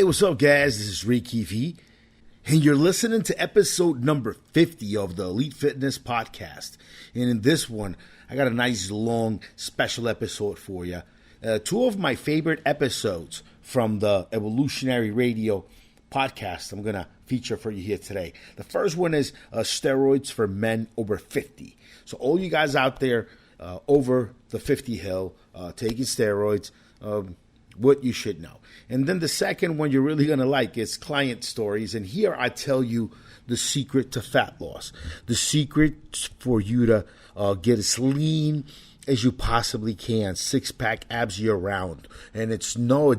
what's up, guys? This is Ricky V, and you're listening to episode number 50 of the Elite Fitness podcast. And in this one, I got a nice long special episode for you. Two of my favorite episodes from the Evolutionary Radio podcast I'm going to feature for you here today. The first one is steroids for men over 50. So all you guys out there over the 50 hill taking steroids, what you should know. And then the second one you're really going to like is client stories. And here I tell you the secret to fat loss, the secret for you to get as lean as you possibly can, six-pack abs year round. And it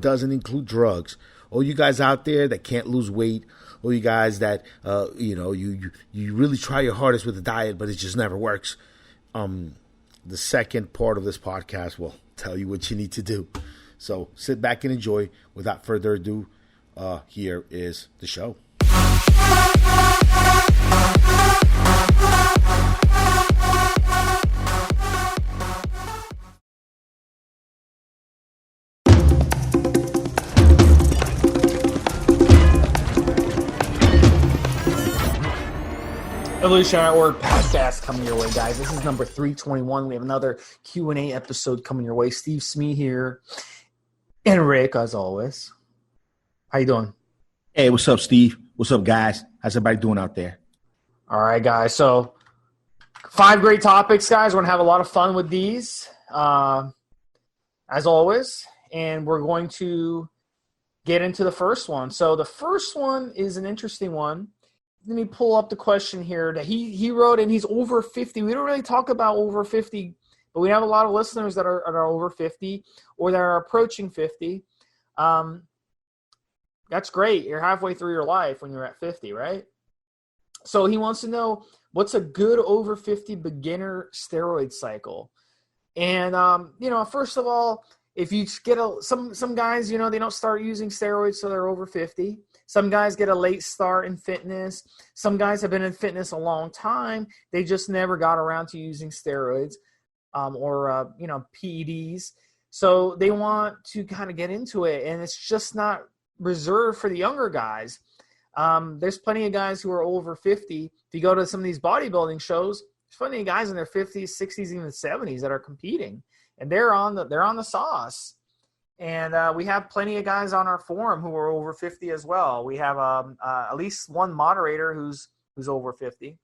doesn't include drugs. All you guys out there that can't lose weight, all you guys that, you really try your hardest with the diet, but it just never works. The second part of this podcast will tell you what you need to do. So sit back and enjoy. Without further ado, here is the show. Evolutionary Radio podcast coming your way, guys. This is number 321. We have another Q&A episode coming your way. Steve Smee here. And Rick, as always. How you doing? Hey, what's up, Steve? What's up, guys? How's everybody doing out there? All right, guys. So 5 great topics, guys. We're going to have a lot of fun with these, as always. And we're going to get into the first one. So the first one is an interesting one. Let me pull up the question here that he wrote, and he's over 50. We don't really talk about over 50, but we have a lot of listeners that are over 50 or that are approaching 50. That's great. You're halfway through your life when you're at 50, right? So he wants to know, what's a good over 50 beginner steroid cycle? And, first of all, if you get some guys, they don't start using steroids till they're over 50. Some guys get a late start in fitness. Some guys have been in fitness a long time. They just never got around to using steroids or PEDs. So they want to kind of get into it, and it's just not reserved for the younger guys. There's plenty of guys who are over 50. If you go to some of these bodybuilding shows, there's plenty of guys in their 50s, 60s, even 70s that are competing, and they're on the sauce. And we have plenty of guys on our forum who are over 50 as well. We have at least one moderator who's over 50.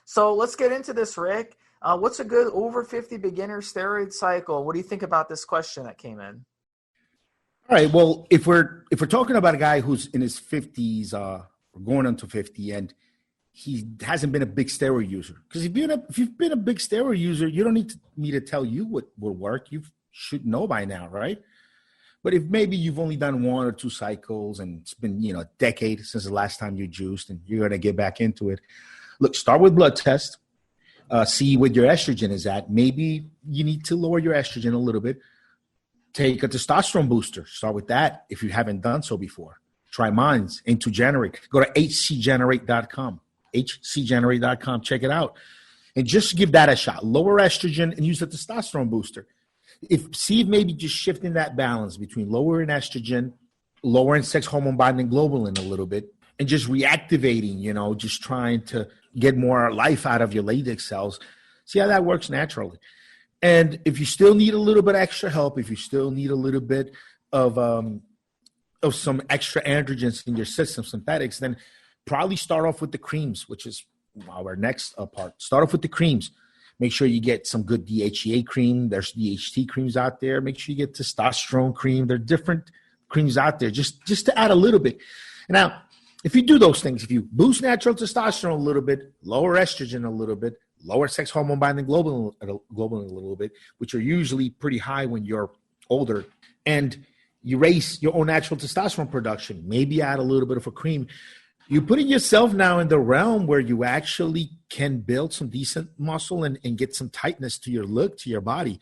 So let's get into this, Rick. What's a good over 50 beginner steroid cycle? What do you think about this question that came in? All right. Well, if we're talking about a guy who's in his 50s, or going into 50, and he hasn't been a big steroid user, because if you've been a big steroid user, you don't need me to tell you what will work. You should know by now, right? But if maybe you've only done 1 or 2 cycles and it's been, a decade since the last time you juiced and you're going to get back into it, look, start with blood test, see what your estrogen is at. Maybe you need to lower your estrogen a little bit. Take a testosterone booster. Start with that if you haven't done so before. Try mine's into Generate. Go to hcgenerate.com. hcgenerate.com. Check it out. And just give that a shot. Lower estrogen and use the testosterone booster. See if maybe just shifting that balance between lowering estrogen, lowering sex hormone binding globulin a little bit, and just reactivating, just trying to get more life out of your latex cells. See how that works naturally. And if you still need a little bit extra help, if you still need a little bit of some extra androgens in your system, synthetics, then probably start off with the creams, which is our next part. Start off with the creams. Make sure you get some good DHEA cream. There's DHT creams out there. Make sure you get testosterone cream. There are different creams out there just to add a little bit. Now, if you do those things, if you boost natural testosterone a little bit, lower estrogen a little bit, lower sex hormone binding globulin a little bit, which are usually pretty high when you're older, and you raise your own natural testosterone production, maybe add a little bit of a cream, you're putting yourself now in the realm where you actually can build some decent muscle and get some tightness to your look, to your body.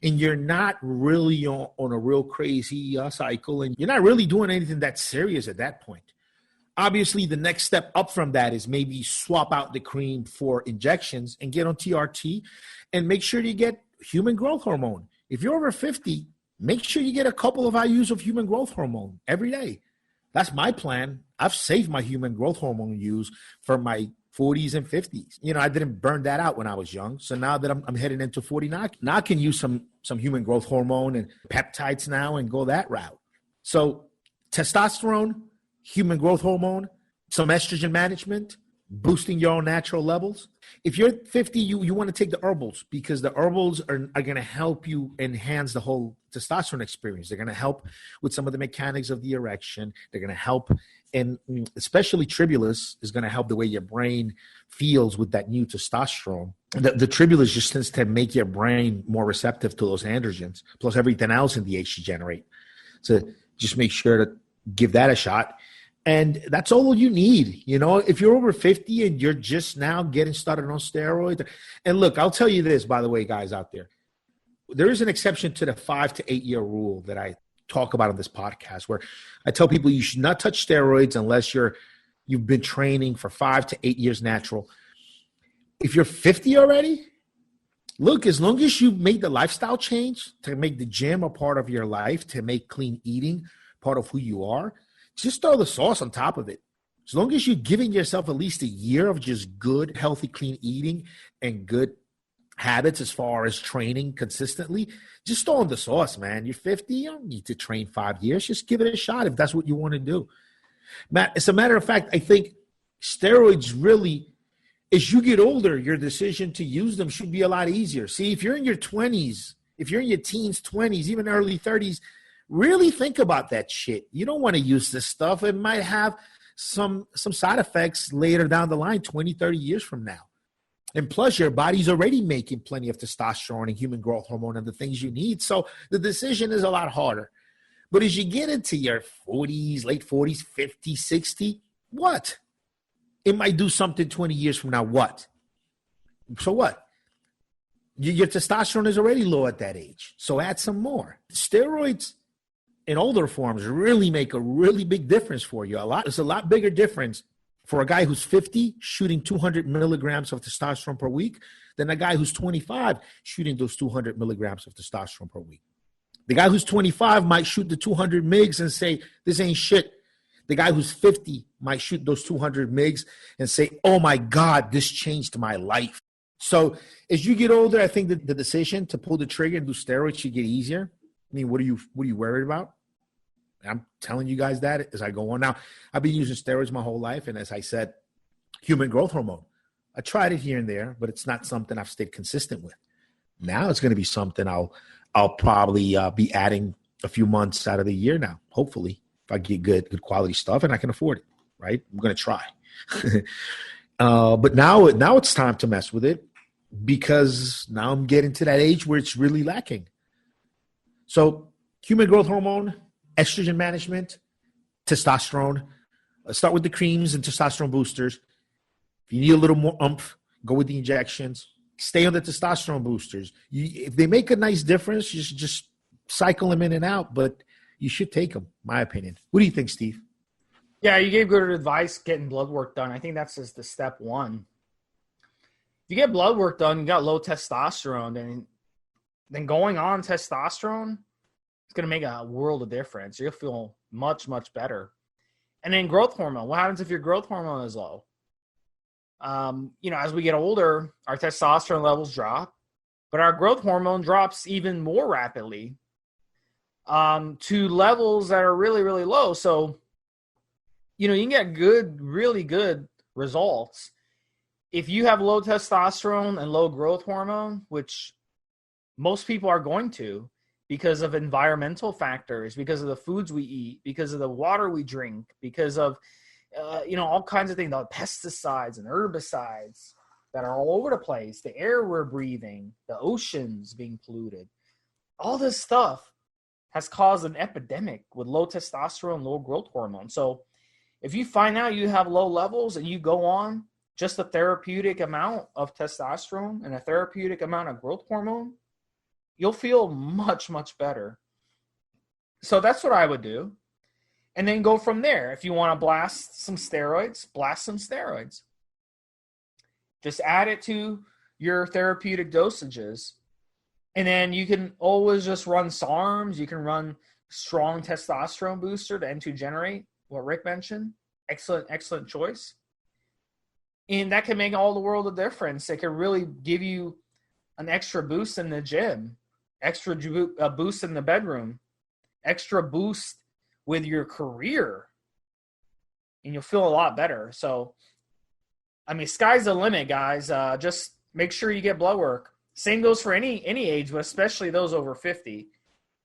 And you're not really on a real crazy cycle, and you're not really doing anything that serious at that point. Obviously, the next step up from that is maybe swap out the cream for injections and get on TRT and make sure you get human growth hormone. If you're over 50, make sure you get a couple of IUs of human growth hormone every day. That's my plan. I've saved my human growth hormone use for my 40s and 50s. I didn't burn that out when I was young. So now that I'm heading into 40, now I can use some human growth hormone and peptides now and go that route. So testosterone, human growth hormone, some estrogen management, boosting your own natural levels. If you're 50, you want to take the herbals, because the herbals are going to help you enhance the whole testosterone experience. They're going to help with some of the mechanics of the erection. They're going to help, and especially tribulus is going to help the way your brain feels with that new testosterone. The tribulus just tends to make your brain more receptive to those androgens, plus everything else in the age you generate. So just make sure to give that a shot. And that's all you need. If you're over 50 and you're just now getting started on steroids. And look, I'll tell you this, by the way, guys out there. There is an exception to the 5 to 8 year rule that I talk about on this podcast, where I tell people you should not touch steroids unless you've been training for 5 to 8 years natural. If you're 50 already, look, as long as you make the lifestyle change to make the gym a part of your life, to make clean eating part of who you are, just throw the sauce on top of it. As long as you're giving yourself at least a year of just good, healthy, clean eating and good habits as far as training consistently, just throw in the sauce, man. You're 50, you don't need to train 5 years. Just give it a shot if that's what you want to do. Matt, as a matter of fact, I think steroids really, as you get older, your decision to use them should be a lot easier. See, if you're in your 20s, if you're in your teens, 20s, even early 30s, really think about that shit. You don't want to use this stuff. It might have some side effects later down the line, 20, 30 years from now. And plus, your body's already making plenty of testosterone and human growth hormone and the things you need. So the decision is a lot harder. But as you get into your 40s, late 40s, 50, 60, what? It might do something 20 years from now. What? So what? Your testosterone is already low at that age. So add some more. Steroids in older forms really make a really big difference for you. It's a lot bigger difference for a guy who's 50 shooting 200 milligrams of testosterone per week than a guy who's 25 shooting those 200 milligrams of testosterone per week. The guy who's 25 might shoot the 200 mgs and say, this ain't shit. The guy who's 50 might shoot those 200 mgs and say, oh my God, this changed my life. So as you get older, I think that the decision to pull the trigger and do steroids should get easier. I mean, what are you worried about? I'm telling you guys that as I go on. Now, I've been using steroids my whole life. And as I said, human growth hormone. I tried it here and there, but it's not something I've stayed consistent with. Now it's going to be something I'll probably be adding a few months out of the year now, hopefully, if I get good quality stuff and I can afford it, right? I'm going to try. But now it's time to mess with it, because now I'm getting to that age where it's really lacking. So human growth hormone, estrogen management, testosterone. Start with the creams and testosterone boosters. If you need a little more oomph, go with the injections. Stay on the testosterone boosters. If they make a nice difference, you should just cycle them in and out, but you should take them, my opinion. What do you think, Steve? Yeah, you gave good advice getting blood work done. I think that's just the step one. If you get blood work done, you got low testosterone, then going on testosterone, it's going to make a world of difference. You'll feel much, much better. And then growth hormone. What happens if your growth hormone is low? As we get older, our testosterone levels drop, but our growth hormone drops even more rapidly to levels that are really, really low. So, you can get really good results if you have low testosterone and low growth hormone, which most people are going to, because of environmental factors, because of the foods we eat, because of the water we drink, because of, all kinds of things, the pesticides and herbicides that are all over the place, the air we're breathing, the oceans being polluted. All this stuff has caused an epidemic with low testosterone, low growth hormone. So if you find out you have low levels and you go on just a therapeutic amount of testosterone and a therapeutic amount of growth hormone, you'll feel much, much better. So that's what I would do. And then go from there. If you want to blast some steroids, blast some steroids. Just add it to your therapeutic dosages And then you can always just run SARMs. You can run strong testosterone booster to N2 generate, what Rick mentioned. Excellent choice. And that can make all the world of difference. It can really give you an extra boost in the gym, extra boost in the bedroom, extra boost with your career, and you'll feel a lot better. So, I mean, sky's the limit, guys. Just make sure you get blood work. Same goes for any age, but especially those over 50.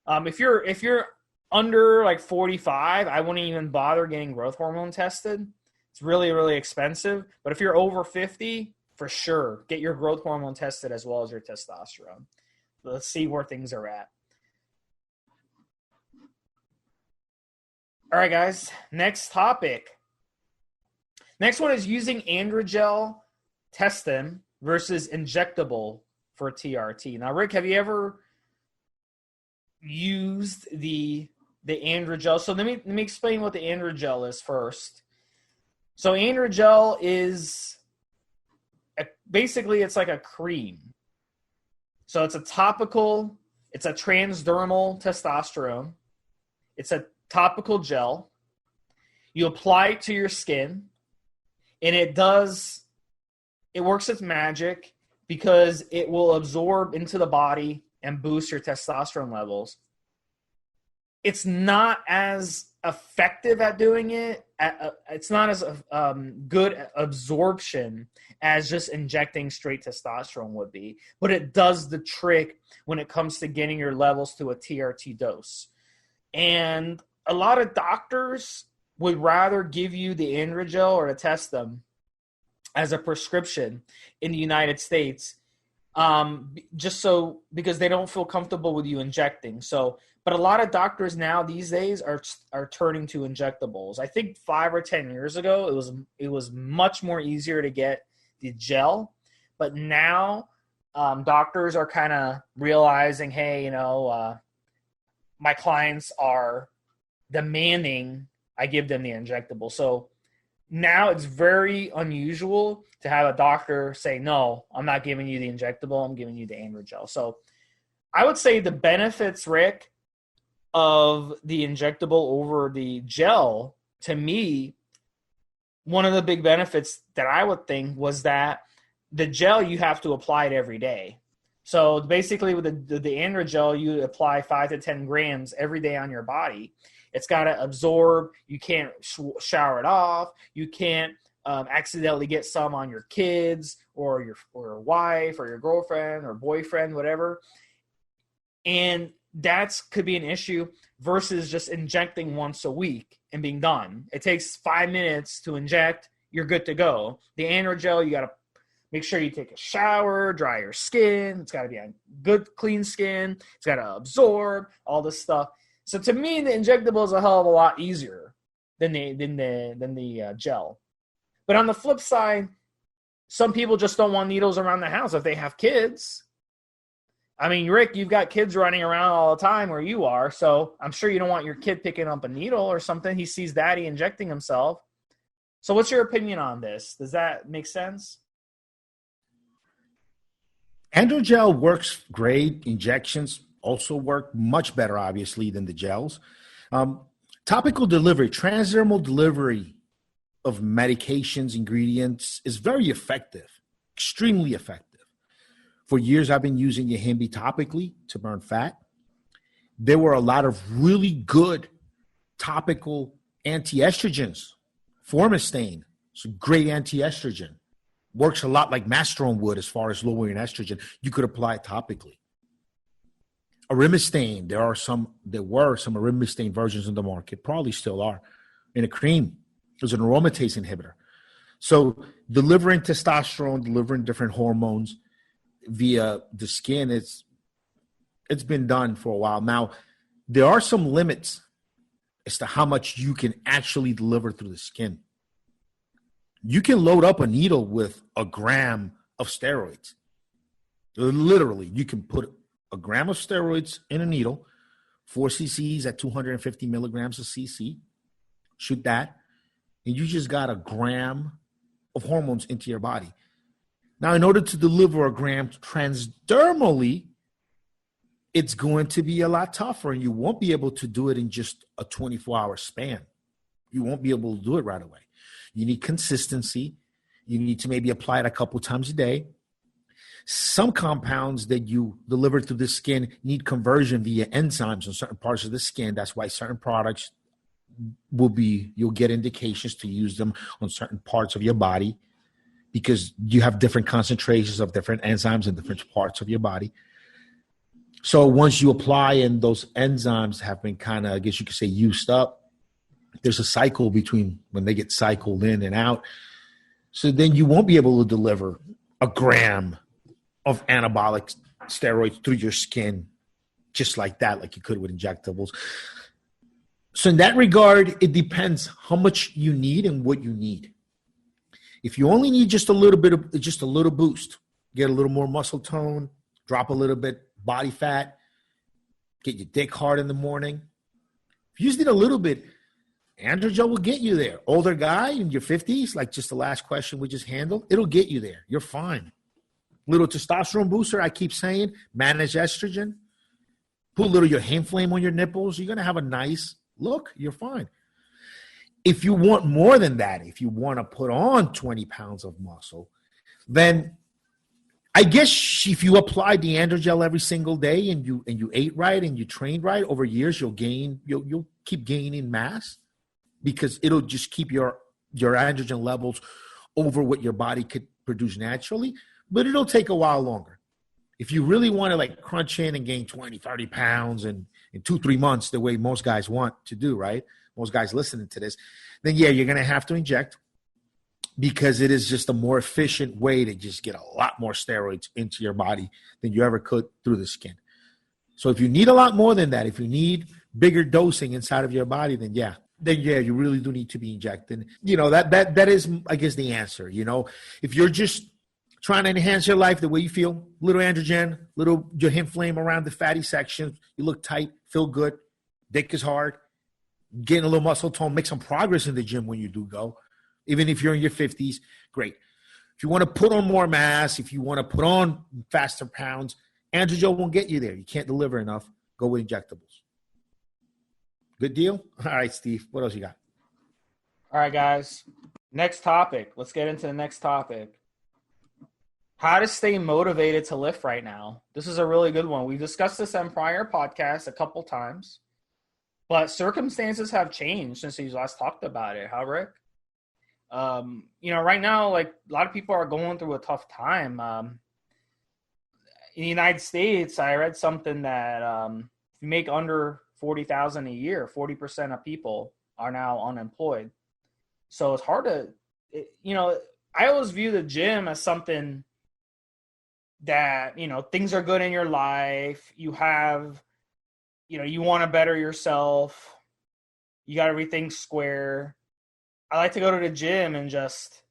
If you're under like 45, I wouldn't even bother getting growth hormone tested. It's really, really expensive. But if you're over 50, for sure, get your growth hormone tested as well as your testosterone. Let's see where things are at. All right, guys. Next topic. Next one is using androgel testing versus injectable for TRT. Now, Rick, have you ever used the androgel? So let me explain what the androgel is first. So androgel is basically it's like a cream. So it's a topical, it's a transdermal testosterone. It's a topical gel. You apply it to your skin, and it works its magic because it will absorb into the body and boost your testosterone levels. It's not as effective at doing it. It's not as good absorption as just injecting straight testosterone would be, but it does the trick when it comes to getting your levels to a TRT dose. And a lot of doctors would rather give you the androgel or to test them as a prescription in the United States, because they don't feel comfortable with you injecting. So, but a lot of doctors now these days are turning to injectables. I think 5 or 10 years ago, it was much more easier to get the gel, but now doctors are kind of realizing, hey, my clients are demanding I give them the injectable. So now it's very unusual to have a doctor say, no, I'm not giving you the injectable, I'm giving you the androgel. So I would say the benefits, Rick, of the injectable over the gel, to me, one of the big benefits that I would think was that the gel, you have to apply it every day. So basically with the androgel, you apply 5 to 10 grams every day on your body. It's got to absorb. You can't shower it off. You can't accidentally get some on your kids or your wife or your girlfriend or boyfriend, whatever. And that could be an issue versus just injecting once a week and being done. It takes 5 minutes to inject. You're good to go. The androgel, you got to make sure you take a shower, dry your skin. It's got to be a good, clean skin. It's got to absorb all this stuff. So to me, the injectable is a hell of a lot easier than the gel. But on the flip side, some people just don't want needles around the house if they have kids. I mean, Rick, you've got kids running around all the time where you are, so I'm sure you don't want your kid picking up a needle or something. He sees daddy injecting himself. So what's your opinion on this? Does that make sense? Androgel works great. Injections also work much better, obviously, than the gels. Topical delivery, transdermal delivery of medications, ingredients is very effective, extremely effective. For years, I've been using Yahimbi topically to burn fat. There were a lot of really good topical anti-estrogens. Formistane, it's a great anti-estrogen. Works a lot like Masteron would as far as lowering estrogen. You could apply it topically. Arimistane, there were some arimistane versions in the market, probably still are, in a cream. It was an aromatase inhibitor. So delivering testosterone, delivering different hormones via the skin, it's been done for a while. Now, there are some limits as to how much you can actually deliver through the skin. You can load up a needle with a gram of steroids. Literally, you can put a gram of steroids in a needle, 4 cc's at 250 milligrams a cc. Shoot that, and you just got a gram of hormones into your body. Now, in order to deliver a gram transdermally, it's going to be a lot tougher, and you won't be able to do it in just a 24-hour span. You won't be able to do it right away. You need consistency. You need to maybe apply it a couple times a day. Some compounds that you deliver through the skin need conversion via enzymes on certain parts of the skin. That's why certain products you'll get indications to use them on certain parts of your body, because you have different concentrations of different enzymes in different parts of your body. So once you apply and those enzymes have been kind of, I guess you could say, used up, there's a cycle between when they get cycled in and out. So then you won't be able to deliver a gram of anabolic steroids through your skin just like that, like you could with injectables. So in that regard, it depends how much you need and what you need. If you only need just a little boost, get a little more muscle tone, drop a little bit body fat, get your dick hard in the morning. If you just need a little bit, androgen will get you there. Older guy in your 50s, like just the last question we just handled, it'll get you there. You're fine. Little testosterone booster, I keep saying, manage estrogen. Put a little your hand flame on your nipples. You're going to have a nice look. You're fine. If you want more than that, if you want to put on 20 pounds of muscle, then I guess if you apply the androgel every single day and you ate right and you trained right, over years you'll keep gaining mass, because it'll just keep your androgen levels over what your body could produce naturally, but it'll take a while longer. If you really want to like crunch in and gain 20, 30 pounds in 2-3 months, the way most guys want to do, right? Most guys listening to this, then yeah, you're going to have to inject, because it is just a more efficient way to just get a lot more steroids into your body than you ever could through the skin. So if you need a lot more than that, if you need bigger dosing inside of your body, then yeah, you really do need to be injecting. You know, that is, I guess, the answer. You know, if you're just trying to enhance your life the way you feel, little androgen, little your hip flame around the fatty section, you look tight, feel good, dick is hard, getting a little muscle tone, make some progress in the gym when you do go. Even if you're in your 50s, great. If you want to put on more mass, if you want to put on faster pounds, androgen won't get you there. You can't deliver enough. Go with injectables. Good deal? All right, Steve. What else you got? All right, guys. Next topic. Let's get into the next topic. How to stay motivated to lift right now. This is a really good one. We've discussed this on prior podcasts a couple times, but circumstances have changed since we last talked about it. Huh, Rick? Right now, like a lot of people are going through a tough time. In the United States, I read something that if you make under $40,000 a year, 40% of people are now unemployed. So it's hard to, I always view the gym as something that, things are good in your life. You have, you want to better yourself. You got everything square. I like to go to the gym and just,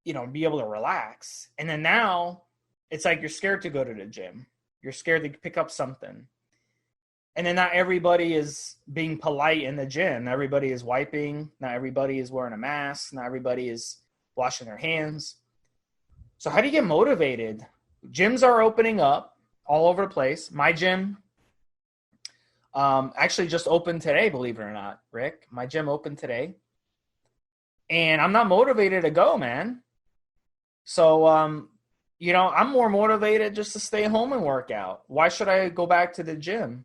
be able to relax. And then now it's like you're scared to go to the gym. You're scared to pick up something. And then not everybody is being polite in the gym. Not everybody is wiping. Not everybody is wearing a mask. Not everybody is washing their hands. So how do you get motivated? Gyms are opening up all over the place. My gym actually just opened today, believe it or not, Rick. My gym opened today. And I'm not motivated to go, man. So, I'm more motivated just to stay home and work out. Why should I go back to the gym?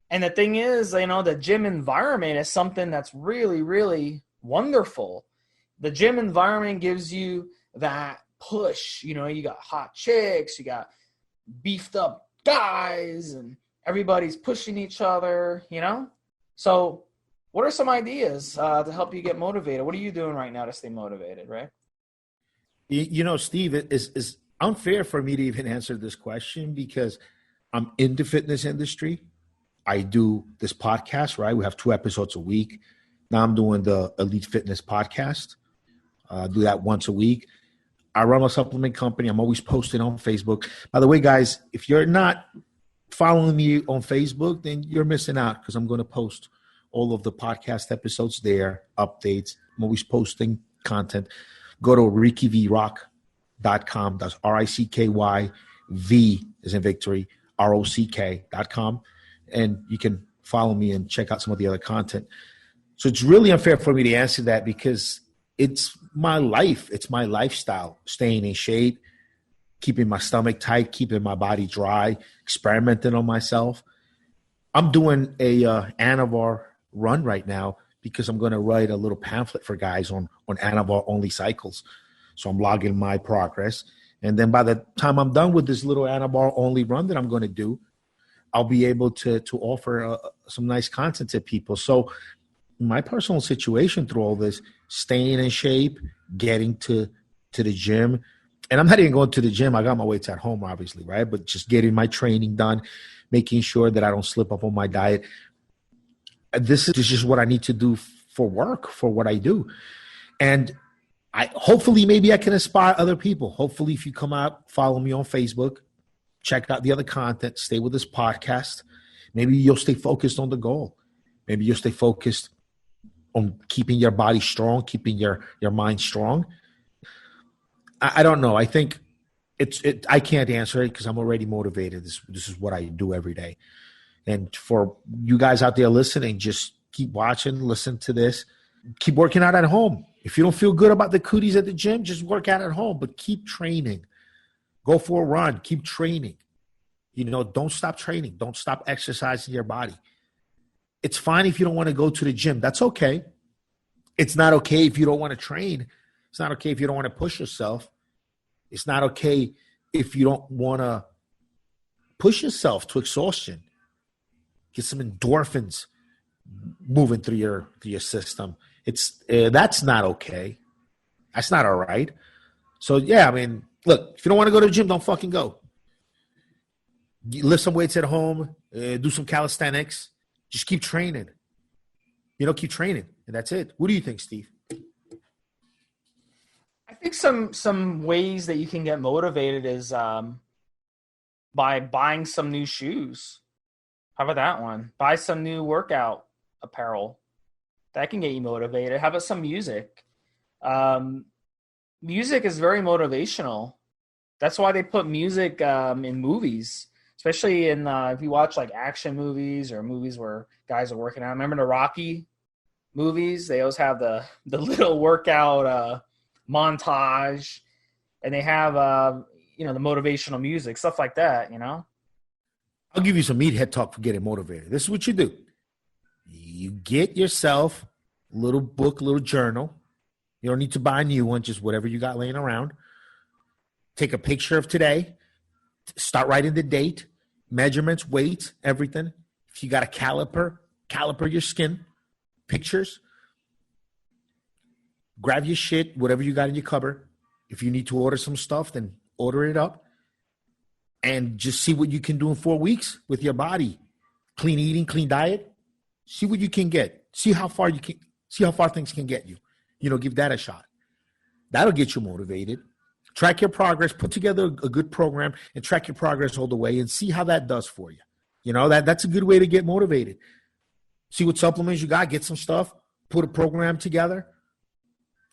And the thing is, the gym environment is something that's really, really wonderful. The gym environment gives you that push. You got hot chicks, you got beefed up guys, and everybody's pushing each other, So what are some ideas to help you get motivated? What are you doing right now to stay motivated, right? Steve, it is unfair for me to even answer this question, because I'm in the fitness industry. I do this podcast, right? We have 2 episodes a week. Now I'm doing the EliteFitness podcast. Do that once a week. I run a supplement company. I'm always posting on Facebook. By the way, guys, if you're not following me on Facebook, then you're missing out, because I'm going to post all of the podcast episodes there, updates. I'm always posting content. Go to rickyvrock.com. That's RICKY V is in Victory, ROCK.com. And you can follow me and check out some of the other content. So it's really unfair for me to answer that because it's my life. It's my lifestyle, staying in shape, keeping my stomach tight, keeping my body dry, experimenting on myself. I'm doing a Anavar run right now because I'm going to write a little pamphlet for guys on Anavar only cycles. So I'm logging my progress. And then by the time I'm done with this little Anavar only run that I'm going to do, I'll be able to offer some nice content to people. So my personal situation through all this, staying in shape, getting to the gym, and I'm not even going to the gym. I got my weights at home, obviously, right? But just getting my training done, making sure that I don't slip up on my diet. This is just what I need to do for work, for what I do. And hopefully maybe I can inspire other people. Hopefully if you come out, follow me on Facebook, check out the other content, stay with this podcast, maybe you'll stay focused on the goal. Maybe you'll stay focused on keeping your body strong, keeping your mind strong. I don't know. I think I can't answer it because I'm already motivated. This is what I do every day. And for you guys out there listening, just keep watching, listen to this, keep working out at home. If you don't feel good about the cooties at the gym, just work out at home, but keep training. Go for a run, keep training. Don't stop training. Don't stop exercising your body. It's fine if you don't want to go to the gym. That's okay. It's not okay if you don't want to train. It's not okay if you don't want to push yourself. It's not okay if you don't want to push yourself to exhaustion. Get some endorphins moving through your system. That's not okay. That's not all right. So yeah, I mean, look, if you don't want to go to the gym, don't fucking go. Lift some weights at home, do some calisthenics, just keep training. Keep training, and that's it. What do you think, Steve? I think some ways that you can get motivated is by buying some new shoes. How about that one? Buy some new workout apparel. That can get you motivated. How about some music? Music is very motivational. That's why they put music in movies, especially in if you watch like action movies or movies where guys are working out. Remember the Rocky movies? They always have the little workout montage, and they have the motivational music, stuff like that. I'll give you some meathead talk for getting motivated. This is what you do. You get yourself a little book, a little journal. You don't need to buy a new one, just whatever you got laying around. Take a picture of today. Start writing the date, measurements, weights, everything. If you got a caliper your skin, pictures. Grab your shit, whatever you got in your cupboard. If you need to order some stuff, then order it up. And just see what you can do in 4 weeks with your body. Clean eating, clean diet. See what you can get. See how far things can get you. Give that a shot. That'll get you motivated. Track your progress. Put together a good program and track your progress all the way and see how that does for you. That's a good way to get motivated. See what supplements you got. Get some stuff. Put a program together.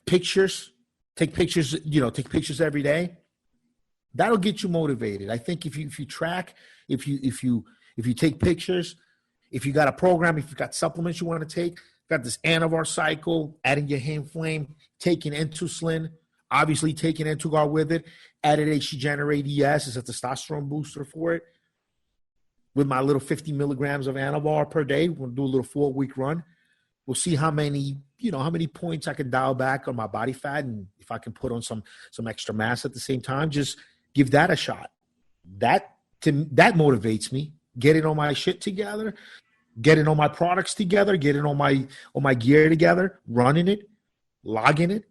Pictures. Take pictures. Take pictures every day. That'll get you motivated. I think if you track, if you take pictures, if you got a program, if you got supplements you want to take, got this Anavar cycle, adding your hand flame, taking Entuslin, obviously taking Entugar with it, added HG Generate ES is a testosterone booster for it. With my little 50 milligrams of Anavar per day, we'll do a little 4-week run. We'll see how many points I can dial back on my body fat, and if I can put on some extra mass at the same time, just give that a shot. That motivates me. Getting all my shit together, getting all my products together, getting all my gear together, running it, logging it,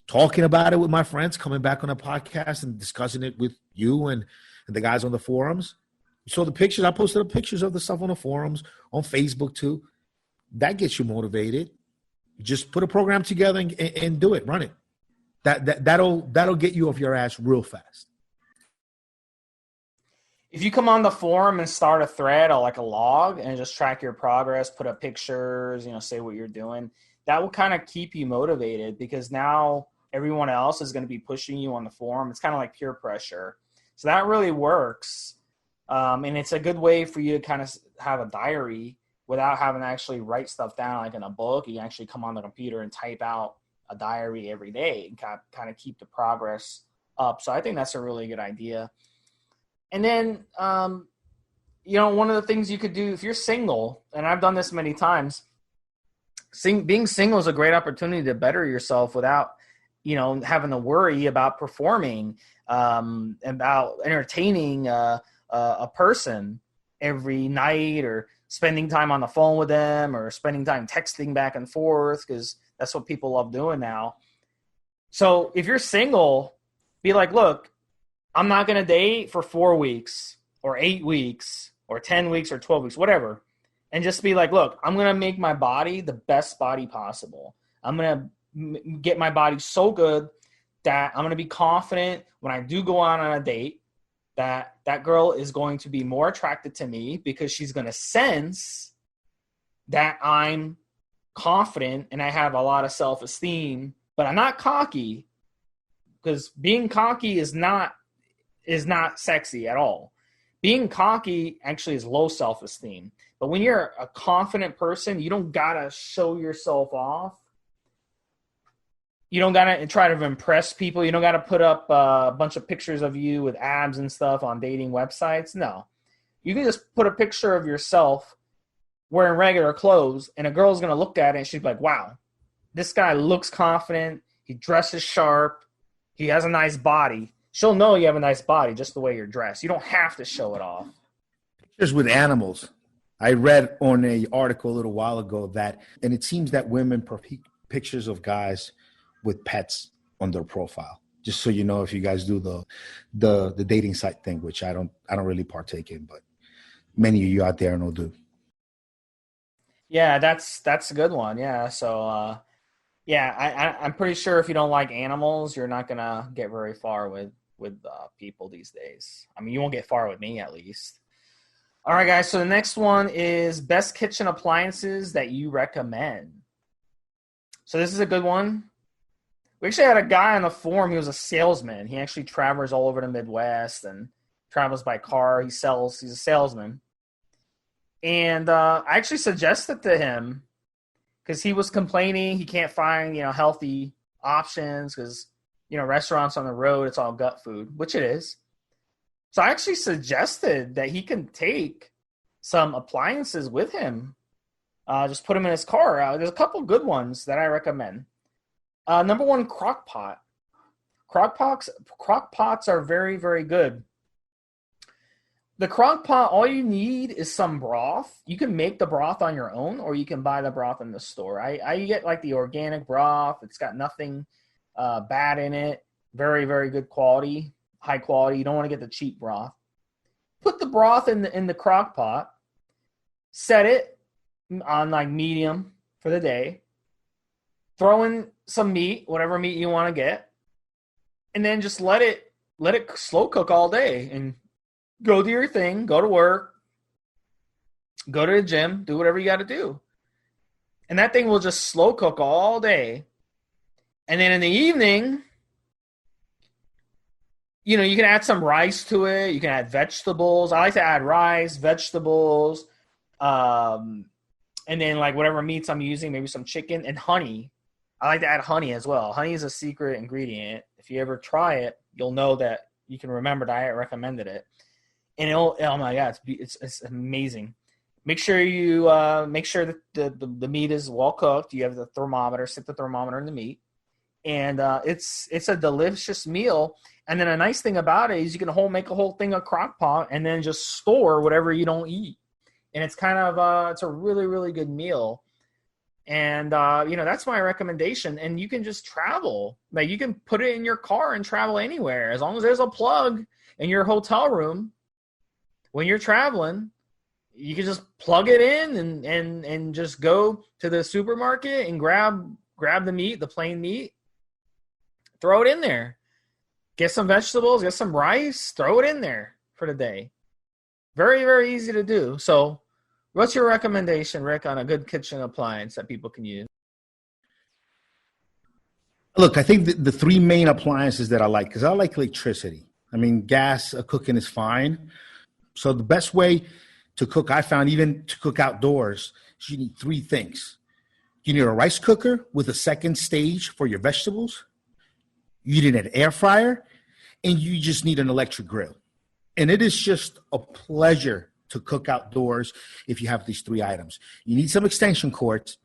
talking about it with my friends, coming back on a podcast and discussing it with you and the guys on the forums. You saw the pictures. I posted the pictures of the stuff on the forums, on Facebook too. That gets you motivated. Just put a program together and do it. Run it. That'll get you off your ass real fast. If you come on the forum and start a thread or like a log and just track your progress, put up pictures, say what you're doing, that will kind of keep you motivated because now everyone else is going to be pushing you on the forum. It's kind of like peer pressure. So that really works. And it's a good way for you to kind of have a diary without having to actually write stuff down like in a book. You can actually come on the computer and type out a diary every day and kind of keep the progress up. So I think that's a really good idea. And then, one of the things you could do if you're single, and I've done this many times, being single is a great opportunity to better yourself without, having to worry about performing, about entertaining a person every night, or spending time on the phone with them, or spending time texting back and forth, because that's what people love doing now. So if you're single, be like, look, I'm not going to date for 4 weeks or 8 weeks or 10 weeks or 12 weeks, whatever. And just be like, look, I'm going to make my body the best body possible. I'm going to get my body so good that I'm going to be confident when I do go on a date that that girl is going to be more attracted to me, because she's going to sense that I'm confident and I have a lot of self-esteem, but I'm not cocky, because being cocky is not sexy at all. Being cocky actually is low self-esteem. But when you're a confident person, you don't got to show yourself off. You don't got to try to impress people. You don't got to put up a bunch of pictures of you with abs and stuff on dating websites. No. You can just put a picture of yourself wearing regular clothes, and a girl's going to look at it and she's like, wow, this guy looks confident. He dresses sharp. He has a nice body. She'll know you have a nice body just the way you're dressed. You don't have to show it off. Pictures with animals. I read on an article a little while ago and it seems that women pictures of guys with pets on their profile. Just so you know, if you guys do the dating site thing, which I don't really partake in, but many of you out there know do. Yeah, that's a good one. Yeah. So I'm pretty sure if you don't like animals, you're not gonna get very far with people these days. I mean, you won't get far with me, at least. All right, guys. So the next one is best kitchen appliances that you recommend. So this is a good one. We actually had a guy on the forum. He was a salesman. He actually travels all over the Midwest and travels by car. He's a salesman. And I actually suggested to him, because he was complaining he can't find, healthy options, because, restaurants on the road, it's all gut food, which it is. So I actually suggested that he can take some appliances with him, just put them in his car. There's a couple good ones that I recommend. Number one, crock pot. Crock pots are very, very good. The crock pot, all you need is some broth. You can make the broth on your own, or you can buy the broth in the store. I get like the organic broth. It's got nothing bad in it. Very, very good quality, high quality. You don't want to get the cheap broth. Put the broth in the crock pot. Set it on like medium for the day. Throw in some meat, whatever meat you want to get, and then just let it slow cook all day, and go do your thing, go to work, go to the gym, do whatever you got to do. And that thing will just slow cook all day. And then in the evening, you can add some rice to it. You can add vegetables. I like to add rice, vegetables, and then like whatever meats I'm using, maybe some chicken and honey. I like to add honey as well. Honey is a secret ingredient. If you ever try it, you'll know that you can remember that I recommended it. And oh my God, it's amazing. Make sure that the meat is well cooked. You have the thermometer, stick the thermometer in the meat. And it's a delicious meal. And then a nice thing about it is you can make a whole thing of crock pot and then just store whatever you don't eat. And it's kind of it's a really, really good meal. And that's my recommendation. And you can just travel. Like, you can put it in your car and travel anywhere, as long as there's a plug in your hotel room. When you're traveling, you can just plug it in and just go to the supermarket and grab the meat, the plain meat, throw it in there. Get some vegetables, get some rice, throw it in there for the day. Very, very easy to do. So what's your recommendation, Rick, on a good kitchen appliance that people can use? Look, I think the three main appliances that I like, because I like electricity. I mean, gas cooking is fine. So the best way to cook, I found, even to cook outdoors, is you need three things. You need a rice cooker with a second stage for your vegetables. You need an air fryer, and you just need an electric grill. And it is just a pleasure to cook outdoors if you have these three items. You need some extension cords.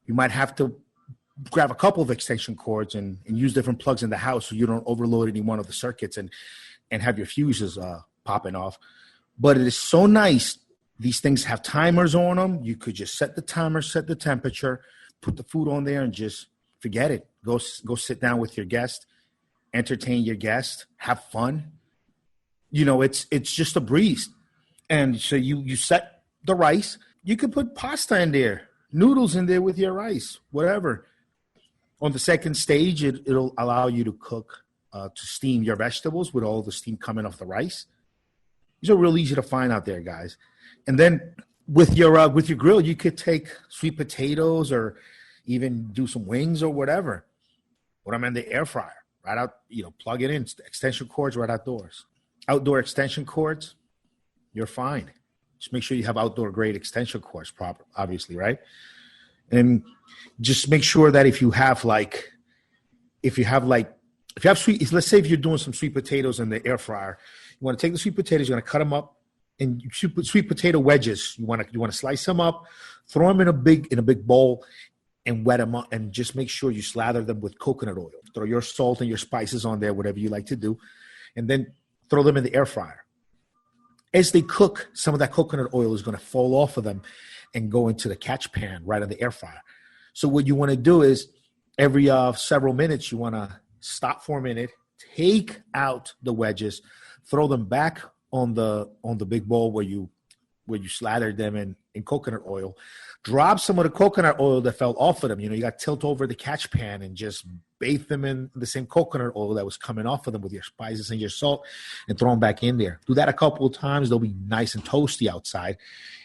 You might have to grab a couple of extension cords and use different plugs in the house so you don't overload any one of the circuits and have your fuses popping off. But it is so nice. These things have timers on them. You could just set the timer, set the temperature, put the food on there, and just forget it. Go sit down with your guest, entertain your guest, have fun. You know, it's just a breeze. And so you set the rice. You could put pasta in there, noodles in there with your rice, whatever. On the second stage, it'll allow you to cook, to steam your vegetables with all the steam coming off the rice. These are real easy to find out there, guys. And then with your grill, you could take sweet potatoes or even do some wings or whatever. Put them in the air fryer, right out, plug it in, extension cords right outdoors. Outdoor extension cords, you're fine. Just make sure you have outdoor grade extension cords proper, obviously, right? And just make sure that if you have sweet, let's say if you're doing some sweet potatoes in the air fryer, you want to take the sweet potatoes, you're going to cut them up in sweet potato wedges. You want to slice them up, throw them in a big bowl, and wet them up, and just make sure you slather them with coconut oil. Throw your salt and your spices on there, whatever you like to do, and then throw them in the air fryer. As they cook, some of that coconut oil is going to fall off of them and go into the catch pan right on the air fryer. So what you want to do is every several minutes, you want to stop for a minute, take out the wedges, throw them back on the big bowl where you slathered them in coconut oil. Drop some of the coconut oil that fell off of them. You got to tilt over the catch pan and just bathe them in the same coconut oil that was coming off of them with your spices and your salt, and throw them back in there. Do that a couple of times. They'll be nice and toasty outside,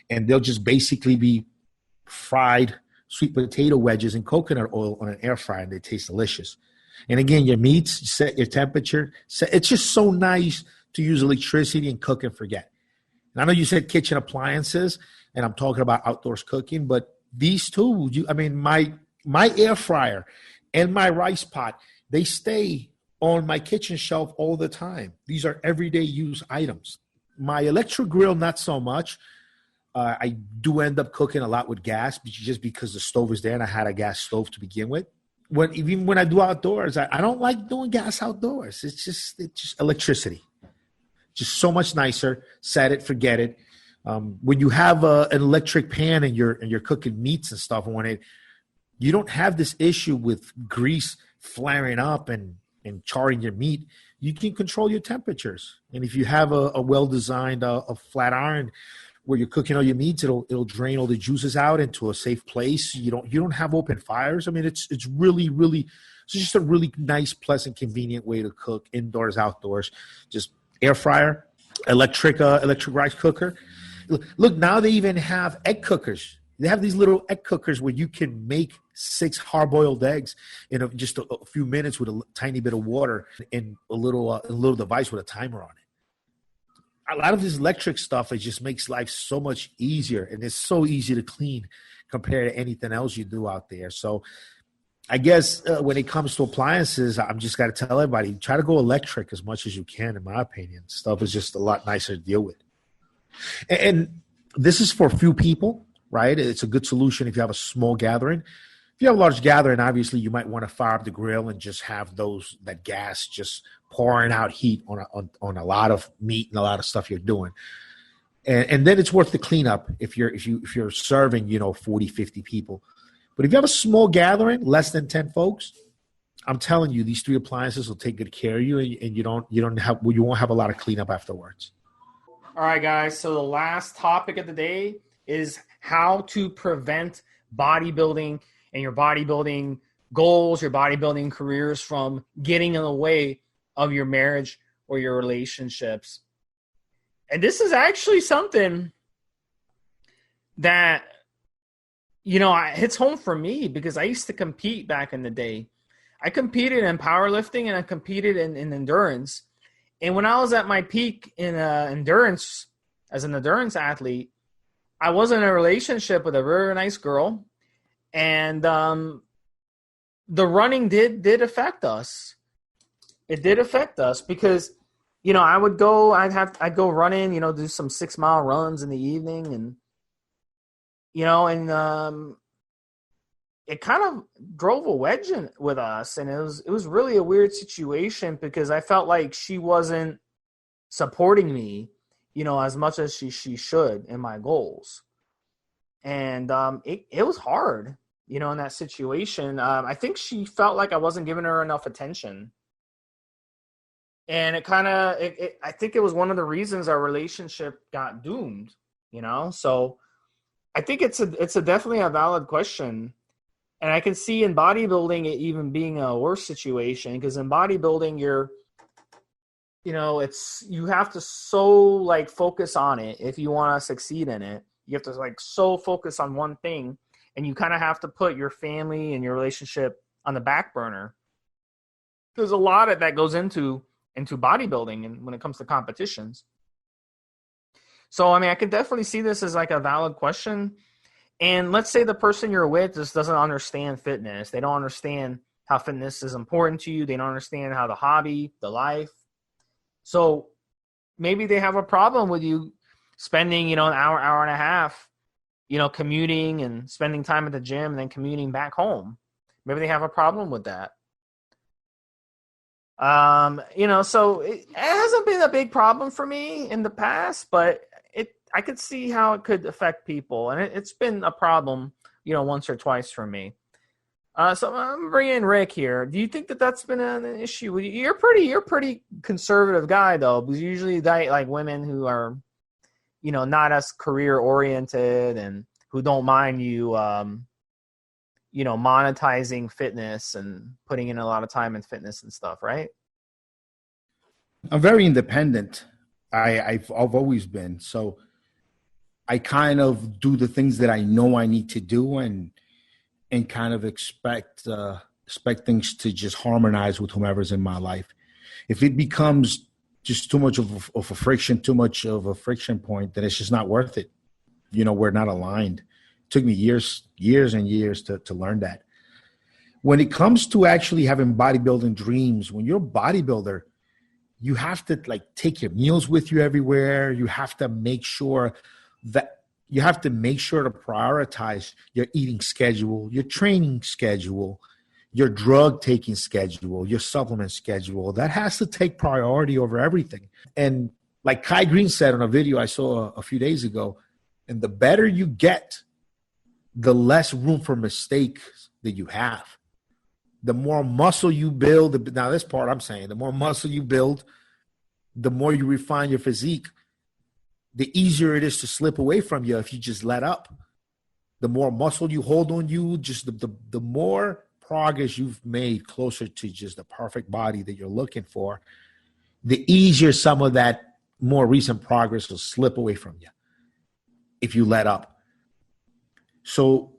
and they'll just basically be fried sweet potato wedges in coconut oil on an air fryer, and they taste delicious. And again, your meats, set your temperature. It's just so nice to use electricity and cook and forget. And I know you said kitchen appliances, and I'm talking about outdoors cooking, but these two, my air fryer and my rice pot, they stay on my kitchen shelf all the time. These are everyday use items. My electric grill, not so much. I do end up cooking a lot with gas just because the stove is there, and I had a gas stove to begin with. Even when I do outdoors, I don't like doing gas outdoors. It's just electricity. Just so much nicer. Set it, forget it. When you have an electric pan and you're cooking meats and stuff on it, you don't have this issue with grease flaring up and charring your meat. You can control your temperatures. And if you have a well-designed a flat iron where you're cooking all your meats, it'll drain all the juices out into a safe place. You don't have open fires. I mean, it's really, really, it's just a really nice, pleasant, convenient way to cook indoors, outdoors. Just air fryer, electric rice cooker. Look, now they even have egg cookers. They have these little egg cookers where you can make 6 hard-boiled eggs in just a few minutes with a tiny bit of water and a little device with a timer on it. A lot of this electric stuff, it just makes life so much easier, and it's so easy to clean compared to anything else you do out there. So I guess when it comes to appliances, I'm just got to tell everybody, try to go electric as much as you can, in my opinion. Stuff is just a lot nicer to deal with. And this is for a few people, right? It's a good solution if you have a small gathering. If you have a large gathering, obviously you might want to fire up the grill and just have that gas just pouring out heat on a lot of meat and a lot of stuff you're doing. And then it's worth the cleanup if you're serving, 40, 50 people. But if you have a small gathering, less than 10 folks, I'm telling you, these 3 appliances will take good care of you, and you won't have a lot of cleanup afterwards. All right, guys. So the last topic of the day is how to prevent bodybuilding and your bodybuilding goals, your bodybuilding careers from getting in the way of your marriage or your relationships. And this is actually something that, hits home for me because I used to compete back in the day. I competed in powerlifting and I competed in endurance. And when I was at my peak in endurance, as an endurance athlete, I was in a relationship with a very nice girl, and the running did affect us. It did affect us because, I'd go running, do some 6-mile runs in the evening, and it kind of drove a wedge with us, and it was really a weird situation because I felt like she wasn't supporting me, as much as she should in my goals. And it was hard, in that situation. I think she felt like I wasn't giving her enough attention. And I think it was one of the reasons our relationship got doomed, So I think it's a definitely a valid question. And I can see in bodybuilding it even being a worse situation, because in bodybuilding you have to so focus on it if you want to succeed in it. You have to so focus on one thing, and you kind of have to put your family and your relationship on the back burner. There's a lot of that goes into bodybuilding and when it comes to competitions. So, I can definitely see this as a valid question. And let's say the person you're with just doesn't understand fitness. They don't understand how fitness is important to you. They don't understand how the hobby, the life. So maybe they have a problem with you spending, an hour and a half, commuting and spending time at the gym and then commuting back home. Maybe they have a problem with that. So it hasn't been a big problem for me in the past, but I could see how it could affect people, and it's been a problem, once or twice for me. So I'm bringing in Rick here. Do you think that that's been an issue? You're pretty conservative guy though, because you usually date women who are, not as career oriented and who don't mind you, monetizing fitness and putting in a lot of time in fitness and stuff, right? I'm very independent. I've always been. So I kind of do the things that I know I need to do and kind of expect things to just harmonize with whomever's in my life. If it becomes just too much of a friction point, then it's just not worth it. We're not aligned. It took me years and years to learn that. When it comes to actually having bodybuilding dreams, when you're a bodybuilder, you have to take your meals with you everywhere. You have to make sure to prioritize your eating schedule, your training schedule, your drug taking schedule, your supplement schedule. That has to take priority over everything. And like Kai Green said on a video I saw a few days ago, and the better you get, the less room for mistakes that you have. The more muscle you build, now this part I'm saying, the more muscle you build, the more you refine your physique, the easier it is to slip away from you if you just let up. The more muscle you hold on you, just the more progress you've made closer to just the perfect body that you're looking for, the easier some of that more recent progress will slip away from you if you let up. So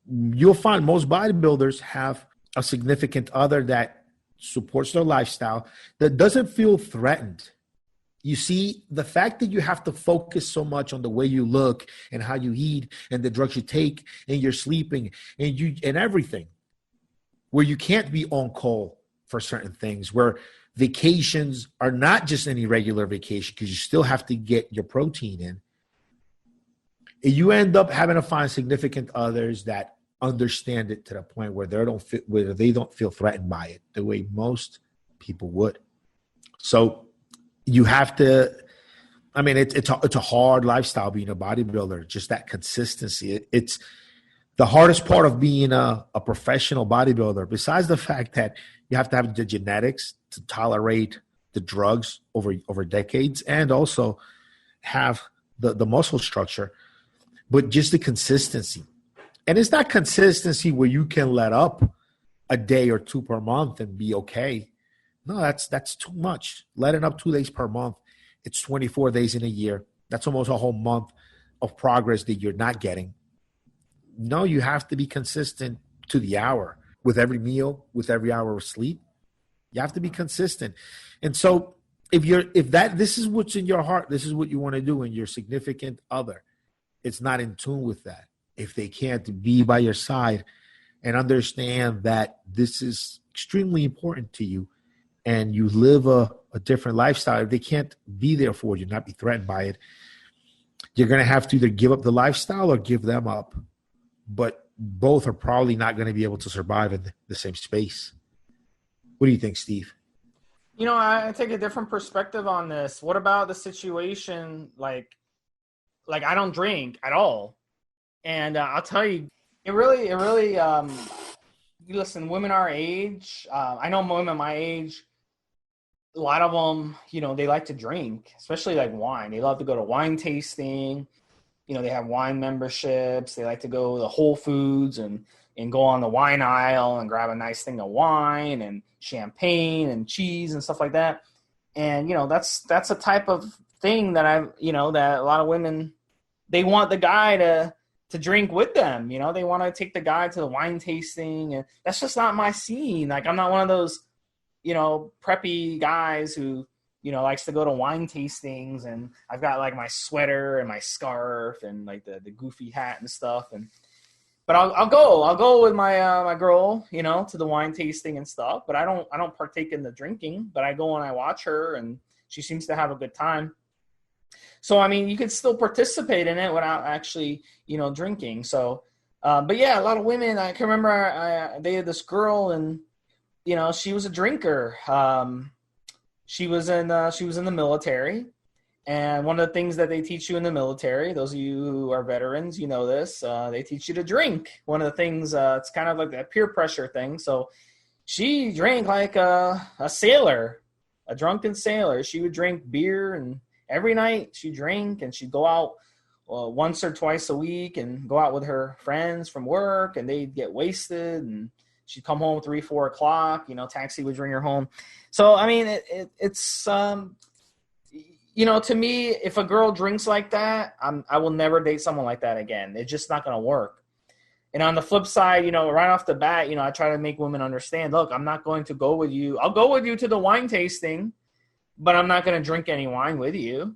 you'll find most bodybuilders have a significant other that supports their lifestyle that doesn't feel threatened. You see, the fact that you have to focus so much on the way you look and how you eat and the drugs you take and you're sleeping and everything, where you can't be on call for certain things, where vacations are not just any regular vacation because you still have to get your protein in. And you end up having to find significant others that understand it to the point where they don't feel threatened by it the way most people would. So you have to, it's a hard lifestyle being a bodybuilder, just that consistency. It's the hardest part of being a professional bodybuilder, besides the fact that you have to have the genetics to tolerate the drugs over decades and also have the muscle structure, but just the consistency. And it's not consistency where you can let up a day or two per month and be okay. No, that's too much. Letting up 2 days per month, it's 24 days in a year. That's almost a whole month of progress that you're not getting. No, you have to be consistent to the hour with every meal, with every hour of sleep. You have to be consistent. And so this is what's in your heart, this is what you want to do, and your significant other, it's not in tune with that. If they can't be by your side and understand that this is extremely important to you, and you live a different lifestyle, if they can't be there for you, not be threatened by it, you're going to have to either give up the lifestyle or give them up. But both are probably not going to be able to survive in the same space. What do you think, Steve? I take a different perspective on this. What about the situation like I don't drink at all, and I'll tell you, it really listen, women our age, I know women my age, a lot of them, they like to drink, especially like wine. They love to go to wine tasting. They have wine memberships. They like to go to Whole Foods and go on the wine aisle and grab a nice thing of wine and champagne and cheese and stuff like that. And, that's a type of thing that that a lot of women, they want the guy to drink with them. They want to take the guy to the wine tasting, and that's just not my scene. Like, I'm not one of those, preppy guys who, likes to go to wine tastings, and I've got like my sweater and my scarf and like the goofy hat and stuff. But I'll go with my my girl, to the wine tasting and stuff. But I don't partake in the drinking. But I go and I watch her, and she seems to have a good time. So I mean, you can still participate in it without actually, drinking. So, but yeah, a lot of women. I can remember I dated this girl, and she was a drinker. She was in the military, and one of the things that they teach you in the military, those of you who are veterans, this, they teach you to drink. One of the things, it's kind of like that peer pressure thing. So she drank like a sailor, a drunken sailor. She would drink beer, and every night she'd drink, and she'd go out once or twice a week and go out with her friends from work, and they'd get wasted, and she'd come home 3, 4 o'clock, taxi would bring her home. So, I mean, it's to me, if a girl drinks like that, I will never date someone like that again. It's just not going to work. And on the flip side, right off the bat, I try to make women understand, look, I'm not going to go with you. I'll go with you to the wine tasting, but I'm not going to drink any wine with you.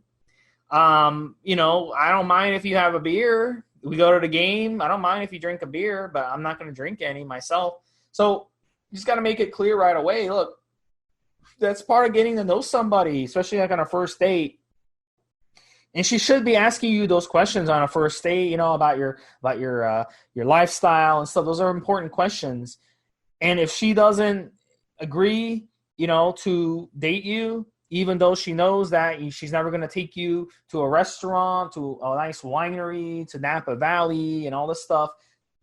I don't mind if you have a beer. We go to the game. I don't mind if you drink a beer, but I'm not going to drink any myself. So you just got to make it clear right away. Look, that's part of getting to know somebody, especially like on a first date. And she should be asking you those questions on a first date, about your lifestyle and stuff. Those are important questions. And if she doesn't agree, to date you, even though she knows that she's never going to take you to a restaurant, to a nice winery, to Napa Valley and all this stuff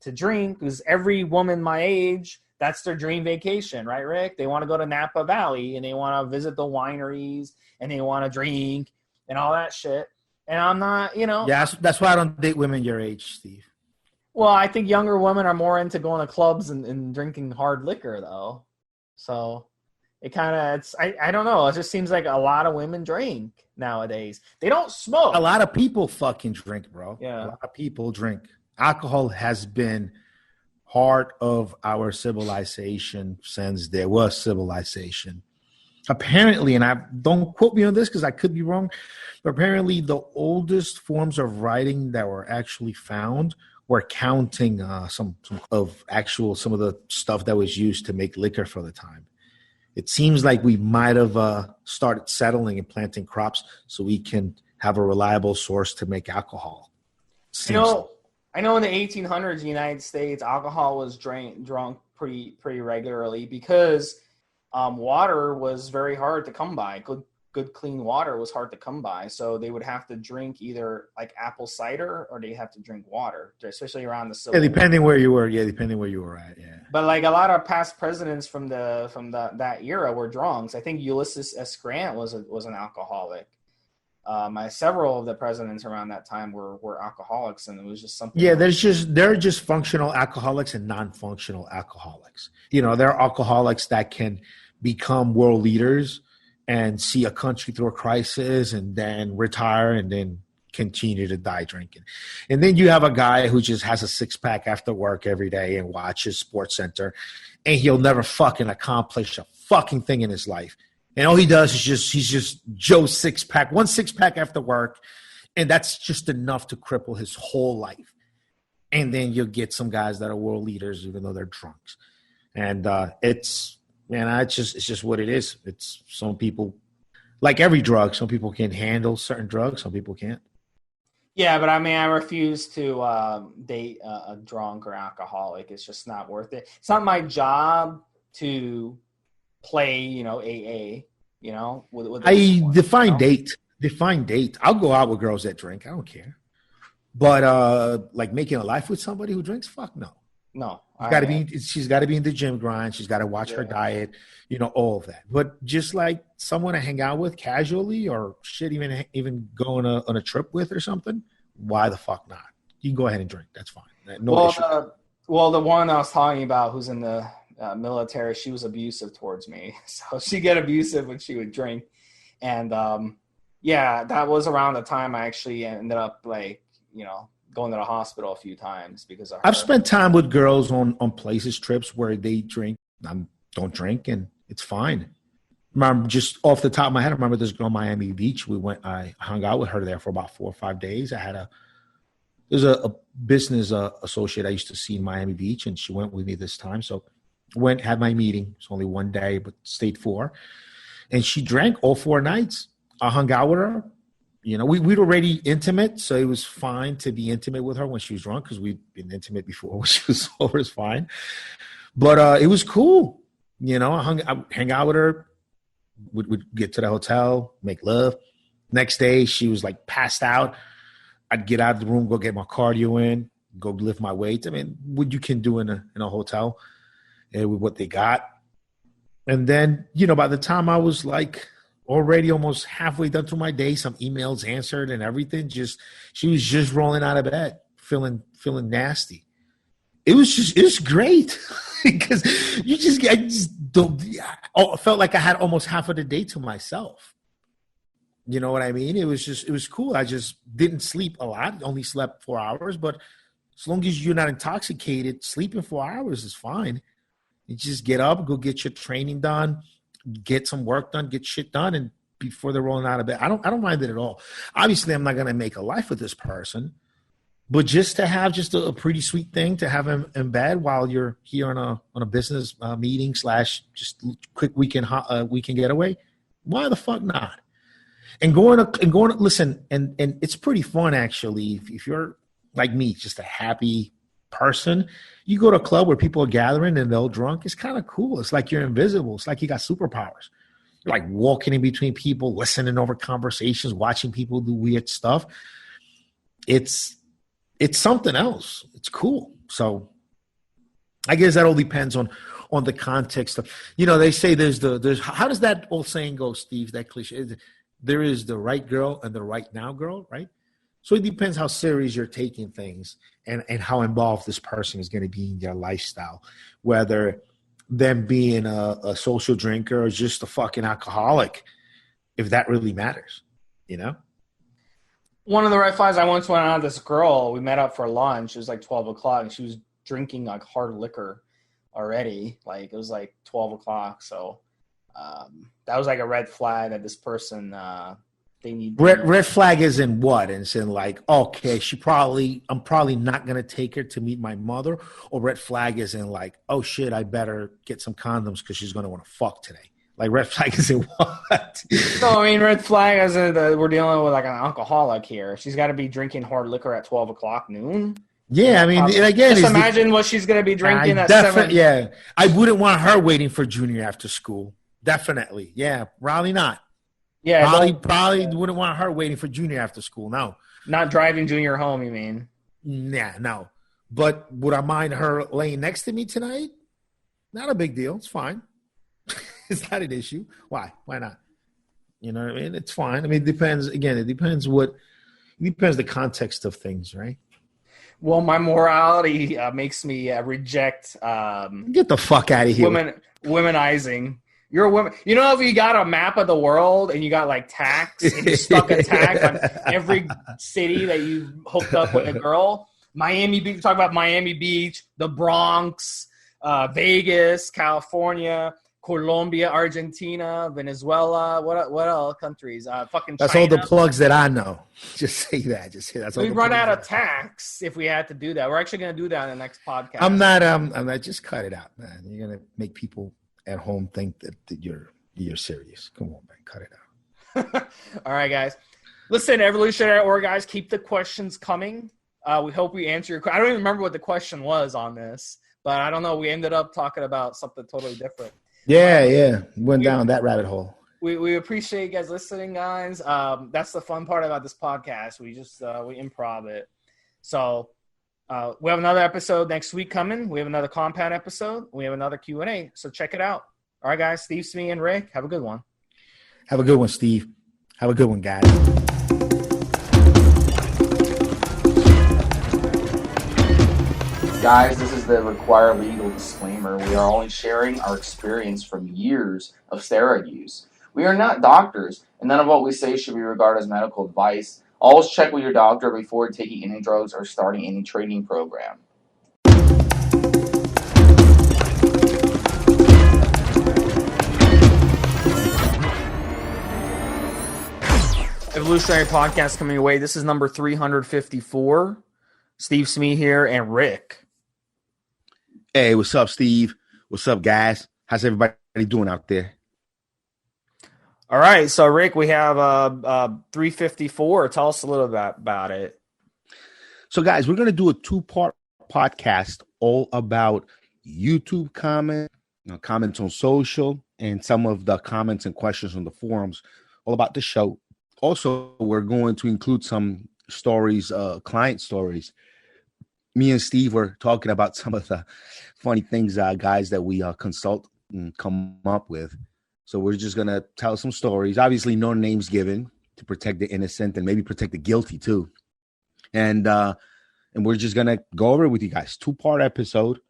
to drink, because every woman my age, that's their dream vacation, right, Rick? They want to go to Napa Valley, and they want to visit the wineries, and they want to drink and all that shit. And I'm not, Yeah, that's why I don't date women your age, Steve. Well, I think younger women are more into going to clubs and drinking hard liquor, though. So it kind of, I don't know. It just seems like a lot of women drink nowadays. They don't smoke. A lot of people fucking drink, bro. Yeah. A lot of people drink. Alcohol has been part of our civilization since there was civilization. Apparently, and don't quote me on this because I could be wrong, but apparently the oldest forms of writing that were actually found were counting some of the stuff that was used to make liquor for the time. It seems like we might have started settling and planting crops so we can have a reliable source to make alcohol. I know in the 1800s, in the United States, alcohol was drunk pretty regularly because water was very hard to come by. Good clean water was hard to come by. So they would have to drink either like apple cider or they have to drink water, especially around the Civil War. Depending where you were. Yeah, depending where you were at. Yeah. But like a lot of past presidents from that era were drunks. I think Ulysses S. Grant was an alcoholic. Several of the presidents around that time were alcoholics, and it was just something. Yeah, there are just functional alcoholics and non-functional alcoholics. There are alcoholics that can become world leaders and see a country through a crisis and then retire and then continue to die drinking. And then you have a guy who just has a six-pack after work every day and watches SportsCenter, and he'll never fucking accomplish a fucking thing in his life. And all he does is he's just Joe's six-pack, one six-pack after work, and that's just enough to cripple his whole life. And then you'll get some guys that are world leaders, even though they're drunks. And it's just what it is. It's some people, like every drug, some people can handle certain drugs, some people can't. Yeah, but I mean, I refuse to date a drunk or alcoholic. It's just not worth it. It's not my job to play, AA, with define date. I'll go out with girls that drink. I don't care. But like making a life with somebody who drinks, fuck no. No. She's got to be in the gym grind. She's got to watch her diet, all of that. But just like someone to hang out with casually or shit, even go on a trip with or something, why the fuck not? You can go ahead and drink. That's fine. No issue. The one I was talking about who's in the military, she was abusive towards me. So she'd get abusive when she would drink. And that was around the time I actually ended up going to the hospital a few times because of her. I've spent time with girls on places, trips where they drink. I don't drink, and it's fine. Remember, just off the top of my head, I remember this girl in Miami Beach. I hung out with her there for about 4 or 5 days. There's a business associate I used to see in Miami Beach, and she went with me this time. So had my meeting. It's only one day, but stayed 4. And she drank all 4 nights. I hung out with her. We'd already intimate, so it was fine to be intimate with her when she was drunk because we'd been intimate before when she was sober. It's fine. But it was cool. I hang out with her. We'd get to the hotel, make love. Next day, she was like passed out. I'd get out of the room, go get my cardio in, go lift my weights. I mean, what you can do in a hotel with what they got. And then, by the time I was like already almost halfway done through my day, some emails answered and everything. She was just rolling out of bed, feeling nasty. It's great because I felt like I had almost half of the day to myself. You know what I mean? It was cool. I just didn't sleep a lot. Only slept 4 hours, but as long as you're not intoxicated, sleeping 4 hours is fine. You just get up, go get your training done, get some work done, get shit done, and before they're rolling out of bed. I don't mind it at all. Obviously, I'm not going to make a life with this person, but just to have just a pretty sweet thing to have him in bed while you're here on a business meeting / just quick weekend getaway, why the fuck not? And listen, and it's pretty fun actually. If you're like me, just a happy person, you go to a club where people are gathering and they're all drunk. It's kind of cool. It's like you're invisible. It's like you got superpowers. You're like walking in between people, listening over conversations, watching people do weird stuff. It's something else. It's cool. So I guess that all depends on the context of, they say there's how does that old saying go, Steve? That cliche. There is the right girl and the right now girl, right? So it depends how serious you're taking things and how involved this person is going to be in their lifestyle, whether them being a social drinker or just a fucking alcoholic, if that really matters, One of the red flags, I once went out with this girl. We met up for lunch. It was like 12 o'clock, and she was drinking like hard liquor already. Like it was like 12 o'clock. So that was like a red flag that this person they need. Red flag is in what? It's in like, okay, I'm probably not going to take her to meet my mother. Or red flag is in like, oh shit, I better get some condoms because she's going to want to fuck today. Like red flag is in what? No, I mean red flag is we're dealing with like an alcoholic here. She's got to be drinking hard liquor at 12 o'clock noon. Yeah, I mean, again, just imagine what she's going to be drinking at 7. Yeah, I wouldn't want her waiting for junior after school. Definitely, yeah, probably not. Yeah, probably wouldn't want her waiting for junior after school. No, not driving junior home. You mean? Nah, no. But would I mind her laying next to me tonight? Not a big deal. It's fine. It's not an issue. Why? Why not? You know what I mean? It's fine. I mean, it depends. Again, it depends the context of things, right? Well, my morality makes me reject. Get the fuck out of here. Womenizing. You're a woman. If you got a map of the world and you got like tacks and you stuck a tack on every city that you hooked up with a girl, Miami Beach, talk about Miami Beach, the Bronx, Vegas, California, Colombia, Argentina, Venezuela. What other countries? Fucking That's China. all the plugs that I know. Just say that. Just say that's all. We'd run out of tax if we had to do that. We're actually going to do that in the next podcast. I'm not. Just cut it out, man. You're gonna make people at home think that you're serious. Come on, man. Cut it out. All right, guys. Listen, Evolutionary Org, guys, keep the questions coming. We hope we answer your question. I don't even remember what the question was on this, but I don't know. We ended up talking about something totally different. Yeah. Went down that rabbit hole. We appreciate you guys listening, guys. That's the fun part about this podcast. We just we improv it. So we have another episode next week coming. We have another compound episode. We have another Q&A. So check it out. All right, guys. Steve, Smee, and Rick, have a good one. Have a good one, Steve. Have a good one, guys. Guys, this is the required legal disclaimer. We are only sharing our experience from years of steroid use. We are not doctors, and none of what we say should be regarded as medical advice. Always check with your doctor before taking any drugs or starting any training program. Evolutionary Podcast coming your way. This is number 354. Steve, Smee here, and Rick. Hey, what's up, Steve? What's up, guys? How's everybody doing out there? All right, so Rick, we have 354. Tell us a little bit about it. So, guys, we're going to do a 2-part podcast all about YouTube comments on social, and some of the comments and questions on the forums, all about the show. Also, we're going to include some stories, client stories. Me and Steve were talking about some of the funny things, guys, that we consult and come up with. So we're just going to tell some stories. Obviously, no names given to protect the innocent and maybe protect the guilty, too. And we're just going to go over it with you guys. 2-part episode.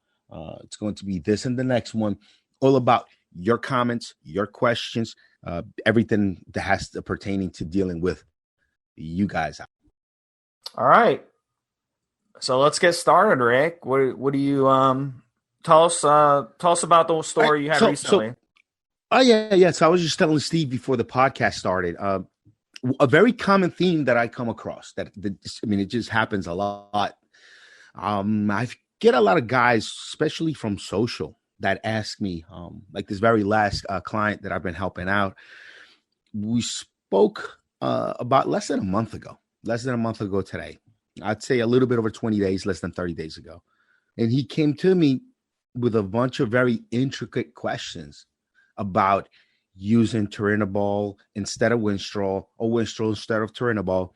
It's going to be this and the next one, all about your comments, your questions, everything that has to pertaining to dealing with you guys. All right. So let's get started, Rick. What do you tell us about the story you had recently? So I was just telling Steve before the podcast started. A very common theme that I come across that it just happens a lot. I get a lot of guys, especially from social, that ask me, like this very last client that I've been helping out. We spoke about less than a month ago today. I'd say a little bit over 20 days, less than 30 days ago. And he came to me with a bunch of very intricate questions about using Turinabol instead of Winstrol, or Winstrol instead of Turinabol,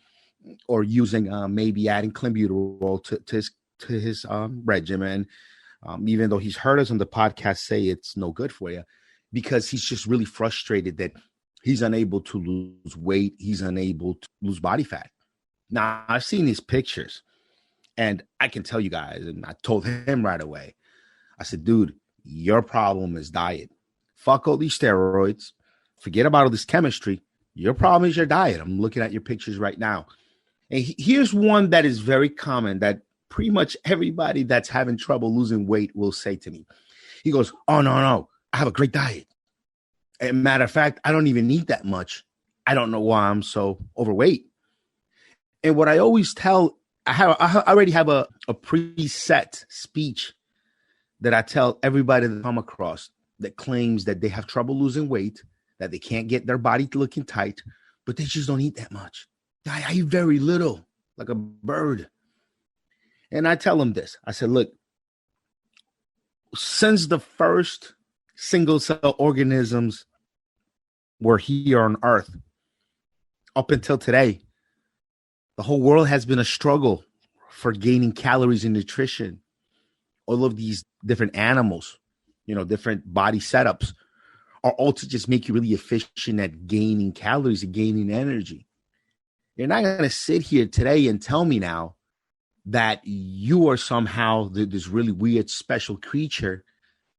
or using maybe adding clenbuterol to his regimen, even though he's heard us on the podcast say it's no good for you, because he's just really frustrated that he's unable to lose weight. He's unable to lose body fat. Now, I've seen these pictures, and I can tell you guys, and I told him right away, I said, dude, your problem is diet. Fuck all these steroids. Forget about all this chemistry. Your problem is your diet. I'm looking at your pictures right now. And here's one that is very common that pretty much everybody that's having trouble losing weight will say to me. He goes, oh, no, I have a great diet. And matter of fact, I don't even eat that much. I don't know why I'm so overweight. And what I always tell, I already have a preset speech that I tell everybody that I come across that claims that they have trouble losing weight, that they can't get their body looking tight, but they just don't eat that much. I eat very little, like a bird. And I tell them this. I said, look, since the first single cell organisms were here on Earth, up until today, the whole world has been a struggle for gaining calories and nutrition. All of these different animals, different body setups are all to just make you really efficient at gaining calories and gaining energy. You're not going to sit here today and tell me now that you are somehow this really weird special creature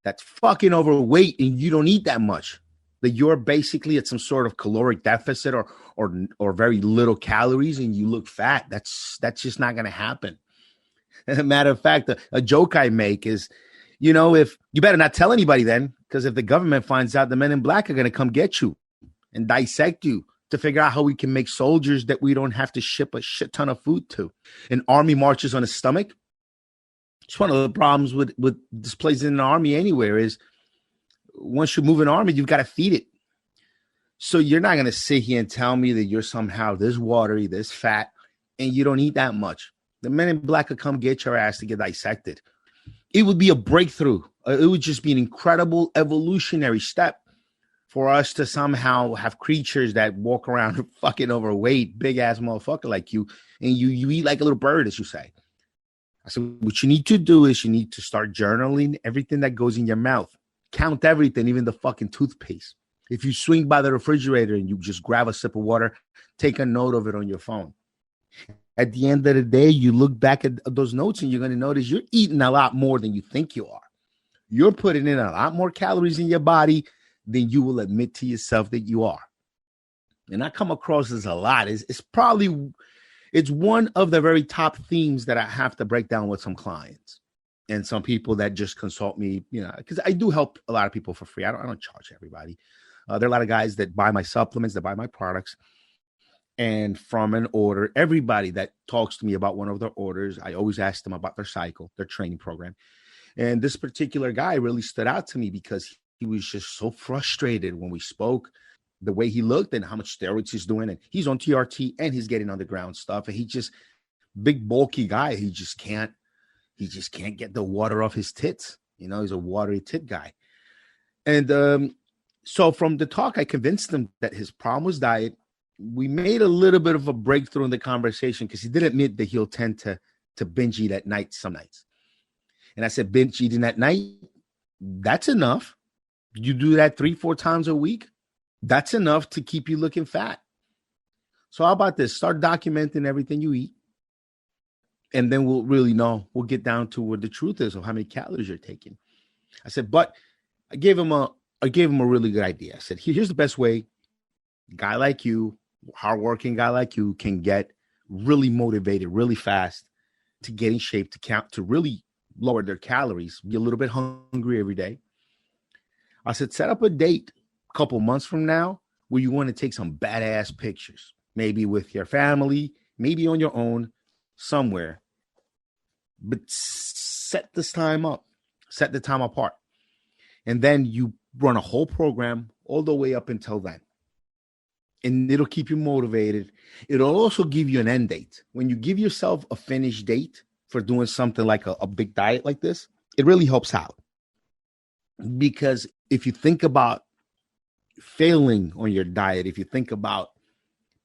that's fucking overweight and you don't eat that much. That you're basically at some sort of caloric deficit or very little calories and you look fat. That's just not going to happen. As a matter of fact, a joke I make is, if you better not tell anybody then, Because if the government finds out, the men in black are going to come get you and dissect you to figure out how we can make soldiers that we don't have to ship a shit ton of food to. An army marches on his stomach. It's one of the problems with displacing an army anywhere is once you move an army, you've got to feed it. So you're not going to sit here and tell me that you're somehow this watery, this fat, and you don't eat that much. The men in black could come get your ass to get dissected. It would be a breakthrough. It would just be an incredible evolutionary step for us to somehow have creatures that walk around fucking overweight, big ass motherfucker like you, and you eat like a little bird, as you say. I said, what you need to do is you need to start journaling everything that goes in your mouth. Count everything, even the fucking toothpaste. If you swing by the refrigerator and you just grab a sip of water, take a note of it on your phone. At the end of the day, you look back at those notes and you're going to notice you're eating a lot more than you think you are. You're putting in a lot more calories in your body than you will admit to yourself that you are. And I come across as a lot. It's one of the very top themes that I have to break down with some clients and some people that just consult me, because I do help a lot of people for free. I don't charge everybody. There are a lot of guys that buy my supplements, that buy my products. And from an order, everybody that talks to me about one of their orders, I always ask them about their cycle, their training program. And this particular guy really stood out to me because he was just so frustrated when we spoke, the way he looked and how much steroids he's doing. And he's on TRT and he's getting underground stuff. And he just big, bulky guy. He just can't get the water off his tits. He's a watery tit guy. And so from the talk, I convinced him that his problem was diet. We made a little bit of a breakthrough in the conversation because he did admit that he'll tend to binge eat at night some nights. And I said, binge eating at night, that's enough. You do that 3-4 times a week. That's enough to keep you looking fat. So how about this? Start documenting everything you eat. And then we'll really know. We'll get down to what the truth is of how many calories you're taking. I said, but I gave him a really good idea. I said, here's the best way a guy like you, hardworking guy like you, can get really motivated really fast to get in shape, to really lower their calories, be a little bit hungry every day. I said, set up a date a couple months from now where you want to take some badass pictures, maybe with your family, maybe on your own, somewhere. But set this time up, set the time apart. And then you run a whole program all the way up until then. And it'll keep you motivated. It'll also give you an end date. When you give yourself a finish date for doing something like a big diet like this, it really helps out. Because if you think about failing on your diet, if you think about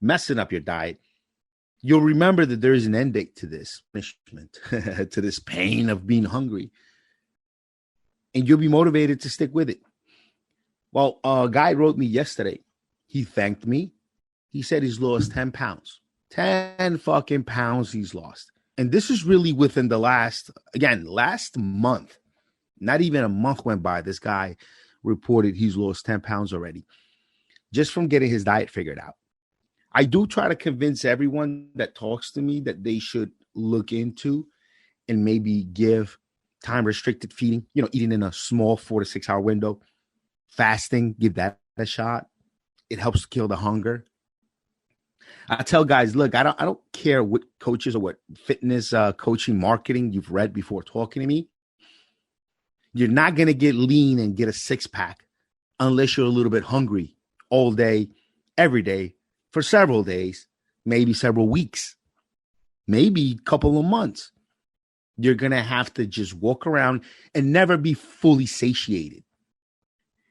messing up your diet, you'll remember that there is an end date to this punishment, to this pain of being hungry. And you'll be motivated to stick with it. Well, a guy wrote me yesterday. He thanked me. He said he's lost 10 pounds. 10 fucking pounds he's lost. And this is really within the last month. Not even a month went by. This guy reported he's lost 10 pounds already. Just from getting his diet figured out. I do try to convince everyone that talks to me that they should look into and maybe give time-restricted feeding, eating in a small 4 to 6 hour window, fasting, give that a shot. It helps kill the hunger. I tell guys, look, I don't care what coaches or what fitness coaching marketing you've read before talking to me. You're not going to get lean and get a six-pack unless you're a little bit hungry all day, every day, for several days, maybe several weeks, maybe a couple of months. You're going to have to just walk around and never be fully satiated.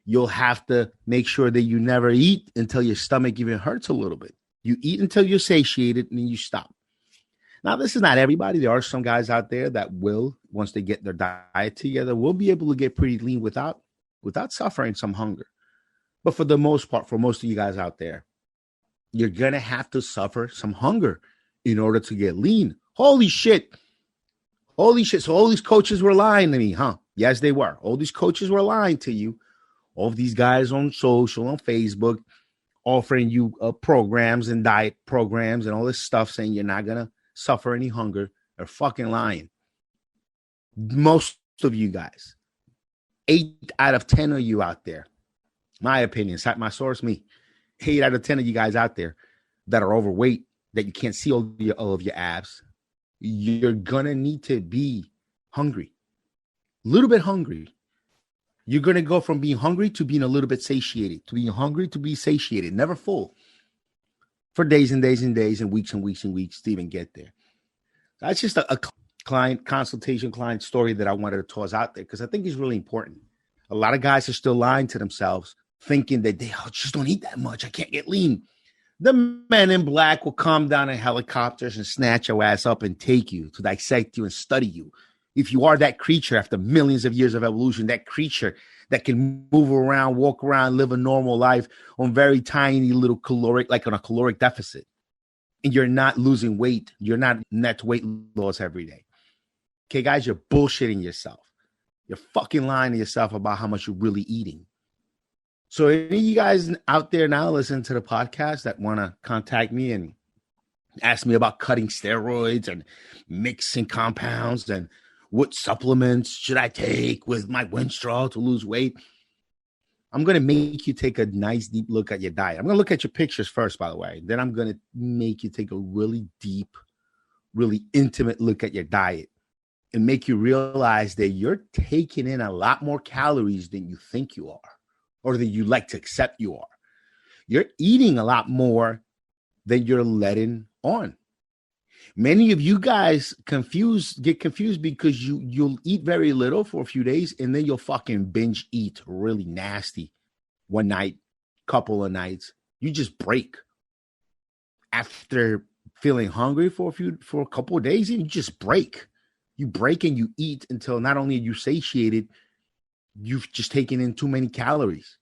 You'll have to make sure that you never eat until your stomach even hurts a little bit. You eat until you're satiated and then you stop. Now, this is not everybody. There are some guys out there that will, once they get their diet together, will be able to get pretty lean without suffering some hunger. But for the most part, for most of you guys out there, you're going to have to suffer some hunger in order to get lean. Holy shit. Holy shit. So all these coaches were lying to me, huh? Yes, they were. All these coaches were lying to you. All of these guys on social, on Facebook, offering you programs and diet programs and all this stuff saying you're not going to suffer any hunger. They're fucking lying. Most of you guys, 8 out of 10 of you out there, my opinion, my source, me, 8 out of 10 of you guys out there that are overweight, that you can't see all of your abs, you're going to need to be hungry, a little bit hungry. You're going to go from being hungry to being a little bit satiated, to being hungry to be satiated, never full, for days and days and days and weeks and weeks and weeks to even get there. That's just a client consultation, client story that I wanted to toss out there because I think it's really important. A lot of guys are still lying to themselves, thinking that they just don't eat that much. I can't get lean. The men in black will come down in helicopters and snatch your ass up and take you to dissect you and study you. If you are that creature after millions of years of evolution, that creature that can move around, walk around, live a normal life on very tiny little caloric, like on a caloric deficit, and you're not losing weight, you're not net weight loss every day. Okay, guys, you're bullshitting yourself. You're fucking lying to yourself about how much you're really eating. So any of you guys out there now listening to the podcast that want to contact me and ask me about cutting steroids and mixing compounds and what supplements should I take with my Winstrol to lose weight, I'm going to make you take a nice deep look at your diet. I'm going to look at your pictures first, by the way. Then I'm going to make you take a really deep, really intimate look at your diet and make you realize that you're taking in a lot more calories than you think you are or that you like to accept you are. You're eating a lot more than you're letting on. Many of you guys get confused because you'll eat very little for a few days and then you'll fucking binge eat really nasty one night, couple of nights. You just break. After feeling hungry for a couple of days, you just break. You break and you eat until not only are you satiated, you've just taken in too many calories.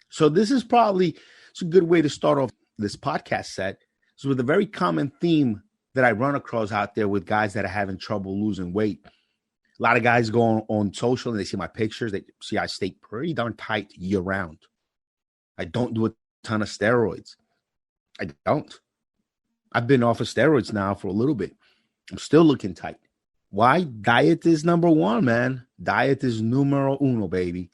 So this is probably a good way to start off this podcast set. So with a very common theme that I run across out there with guys that are having trouble losing weight. A lot of guys go on social and they see my pictures. They see I stay pretty darn tight year round. I don't do a ton of steroids. I don't. I've been off of steroids now for a little bit. I'm still looking tight. Why? Diet is number one, man. Diet is numero uno, baby.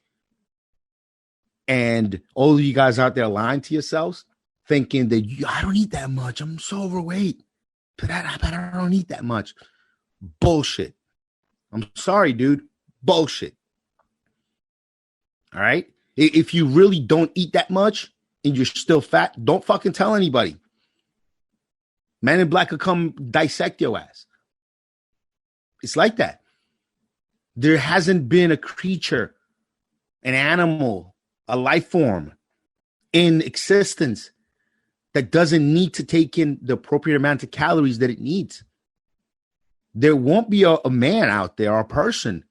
And all of you guys out there lying to yourselves, thinking that I don't eat that much. I'm so overweight. But I don't eat that much. Bullshit. I'm sorry, dude. Bullshit. All right? If you really don't eat that much and you're still fat, don't fucking tell anybody. Men in black will come dissect your ass. It's like that. There hasn't been a creature, an animal, a life form in existence that doesn't need to take in the appropriate amount of calories that it needs. There won't be a man out there or a person